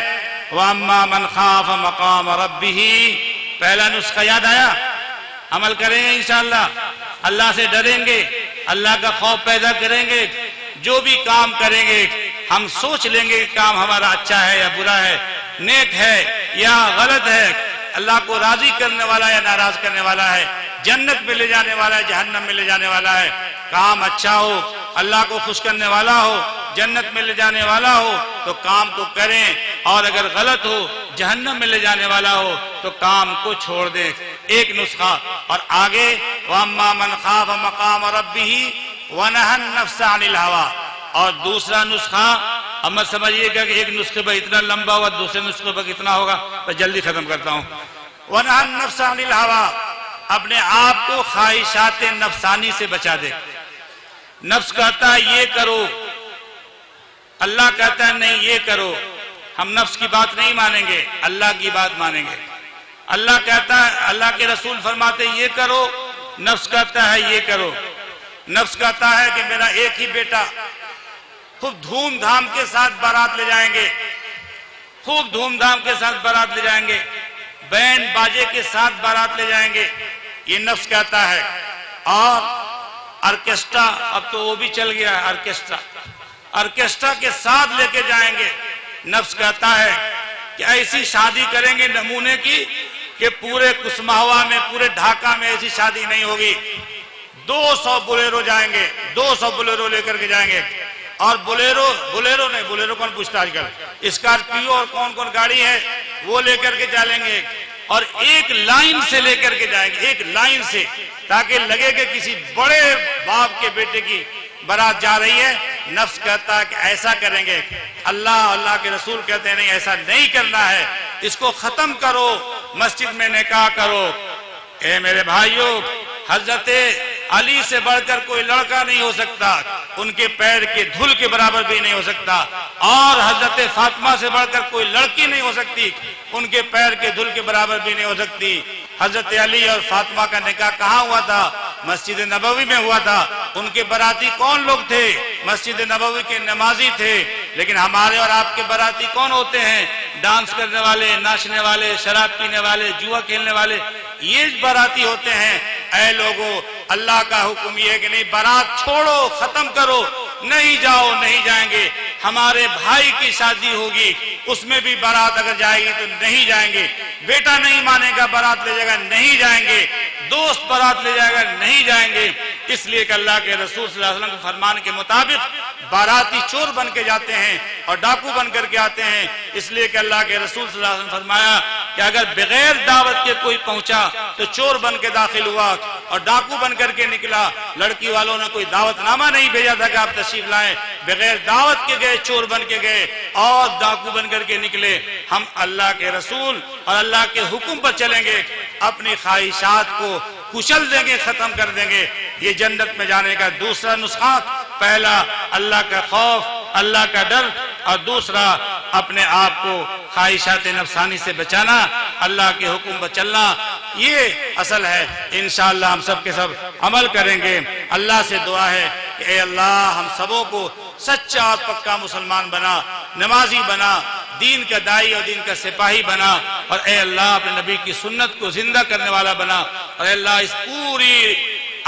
वअम्मा मन खाफ मकाम रब्बिही। पहला नुस्खा याद आया? अमल करेंगे इंशाअल्लाह, अल्लाह से डरेंगे, अल्लाह का खौफ पैदा करेंगे। जो भी काम करेंगे हम सोच लेंगे कि काम हमारा अच्छा है या बुरा है, नेक है या गलत है, अल्लाह को राजी करने वाला या नाराज करने वाला है, जन्नत में ले जाने वाला है, जहन्नम में ले जाने वाला है। काम अच्छा हो, अल्लाह को खुश करने वाला हो, जन्नत में ले जाने वाला हो तो काम को करें, और अगर गलत हो, जहन्नम में ले जाने वाला हो तो काम को छोड़ दें। एक नुस्खा। और आगे वअम्मा मन खाफ मकाम रब्बिही व नहन नफ्स अनिल हवा। और दूसरा नुस्खा, अब मत समझिएगा कि एक नुस्खे पर इतना लंबा हुआ, दूसरे नुस्खे पर कितना होगा, तो जल्दी खत्म करता हूँ। व नहन नफ्स अनिल हवा, अपने आप को ख्वाहिशात नफसानी से बचा दे। नफ्स कहता है ये करो, अल्लाह कहता है नहीं ये करो। हम नफ्स की बात नहीं मानेंगे, अल्लाह की बात मानेंगे। अल्लाह कहता है, अल्लाह के रसूल फरमाते ये करो, नफ्स कहता है ये करो। नफ्स कहता है कि मेरा एक ही बेटा, खूब धूमधाम के साथ बारात ले जाएंगे, खूब धूमधाम के साथ बारात ले जाएंगे, बैंड बाजे के साथ बारात ले जाएंगे, ये नफ्स कहता है। और ऑर्केस्ट्रा, अब तो वो भी चल गया है, ऑर्केस्ट्रा, ऑर्केस्ट्रा के साथ लेके जाएंगे। नफ्स कहता है कि ऐसी शादी करेंगे नमूने की कि पूरे कुसमावा में, पूरे ढाका में ऐसी शादी नहीं होगी। 200 बोलेरो जाएंगे, 200 बोलेरो लेकर के जाएंगे। और बोलेरो नहीं, बोलेरो कौन पूछता आजकल, स्कॉर्पियो और कौन कौन गाड़ी है वो लेकर के चलेंगे। और एक लाइन से लेकर के जाएंगे, एक लाइन से, ताकि लगे कि किसी बड़े बाप के बेटे की बारात जा रही है। नफ्स कहता है कि ऐसा करेंगे, अल्लाह के रसूल कहते हैं नहीं, ऐसा नहीं करना है, इसको खत्म करो, मस्जिद में निकाह करो। ए मेरे भाइयों, हजरत अली से बढ़कर कोई लड़का नहीं हो सकता, उनके पैर के धूल के बराबर भी नहीं हो सकता, और हजरत फातिमा से बढ़कर कोई लड़की नहीं हो सकती, उनके पैर के धूल के बराबर भी नहीं हो सकती। हजरत अली और फातिमा का निकाह कहाँ हुआ था? मस्जिद नबवी में हुआ था। उनके बराती कौन लोग थे? मस्जिद नबवी के नमाजी थे। लेकिन हमारे और आपके बराती कौन होते हैं? डांस करने वाले, नाचने वाले, शराब पीने वाले, जुआ खेलने वाले, ये बाराती होते हैं। ऐ लोगों, अल्लाह का हुक्म ये है कि नहीं, बारात छोड़ो, खत्म करो, नहीं जाओ, नहीं जाएंगे। हमारे भाई की शादी होगी, उसमें भी बारात अगर जाएगी तो नहीं जाएंगे। बेटा नहीं मानेगा, बारात ले जाएगा, नहीं जाएंगे। दोस्त बारात ले जाएगा, नहीं जाएंगे। इसलिए कि अल्लाह के रसूल सल्लल्लाहु अलैहि वसल्लम के फरमान के मुताबिक बाराती चोर बन के जाते हैं और डाकू बन करके आते हैं। इसलिए कि अल्लाह के रसूल सल्लल्लाहु अलैहि वसल्लम फरमाया कि अगर बगैर दावत के कोई पहुंचा तो चोर बन के दाखिल हुआ और डाकू बन करके निकला। लड़की वालों ने कोई दावतनामा नहीं भेजा था कि आप तशरीफ लाएं, बगैर दावत के गए, चोर बन के गए और डाकू बन करके निकले। हम अल्लाह के रसूल और अल्लाह के हुक्म पर चलेंगे, अपनी ख्वाहिशात को कुचल देंगे, खत्म कर देंगे। ये जन्नत में जाने का दूसरा नुस्खा, पहला अल्लाह का खौफ, अल्लाह का डर, और दूसरा अपने आप को ख्वाहिशात नफसानी से बचाना, अल्लाह के हुक्म पर चलना। ये असल है। इंशाअल्लाह हम सब के सब अमल करेंगे। अल्लाह से दुआ है कि ए अल्लाह, हम सबों को सच्चा और पक्का मुसलमान बना, नमाजी बना, दीन का दाई और दीन का सिपाही बना, और ए अल्लाह अपने नबी की सुन्नत को जिंदा करने वाला बना। और अल्लाह इस पूरी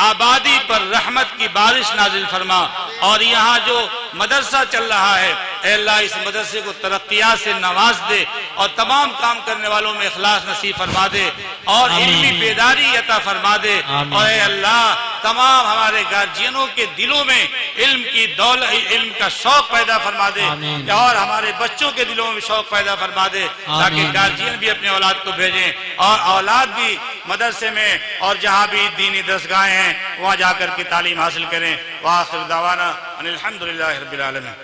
आबादी पर रहमत की बारिश नाजिल फरमा। और यहाँ जो मदरसा चल रहा है, अल्लाह इस मदरसे को तरक्कियात से नवाज दे और तमाम काम करने वालों में इखलास नसीब फरमा दे और इल्मी बेदारी अता फरमा दे। और अल्लाह तमाम हमारे गार्जियनों के दिलों में इल्म की दौलत, इल्म का शौक पैदा फरमा दे, और हमारे बच्चों के दिलों में शौक पैदा फरमा दे, ताकि गार्जियन भी अपने औलाद को भेजें और औलाद भी मदरसे में और जहाँ भी दीनी दरसगाहें हैं वहाँ जाकर के तालीम हासिल करें। वाखिर दावाना अनिल हम्दुलिल्लाहि रब्बिल आलमीन।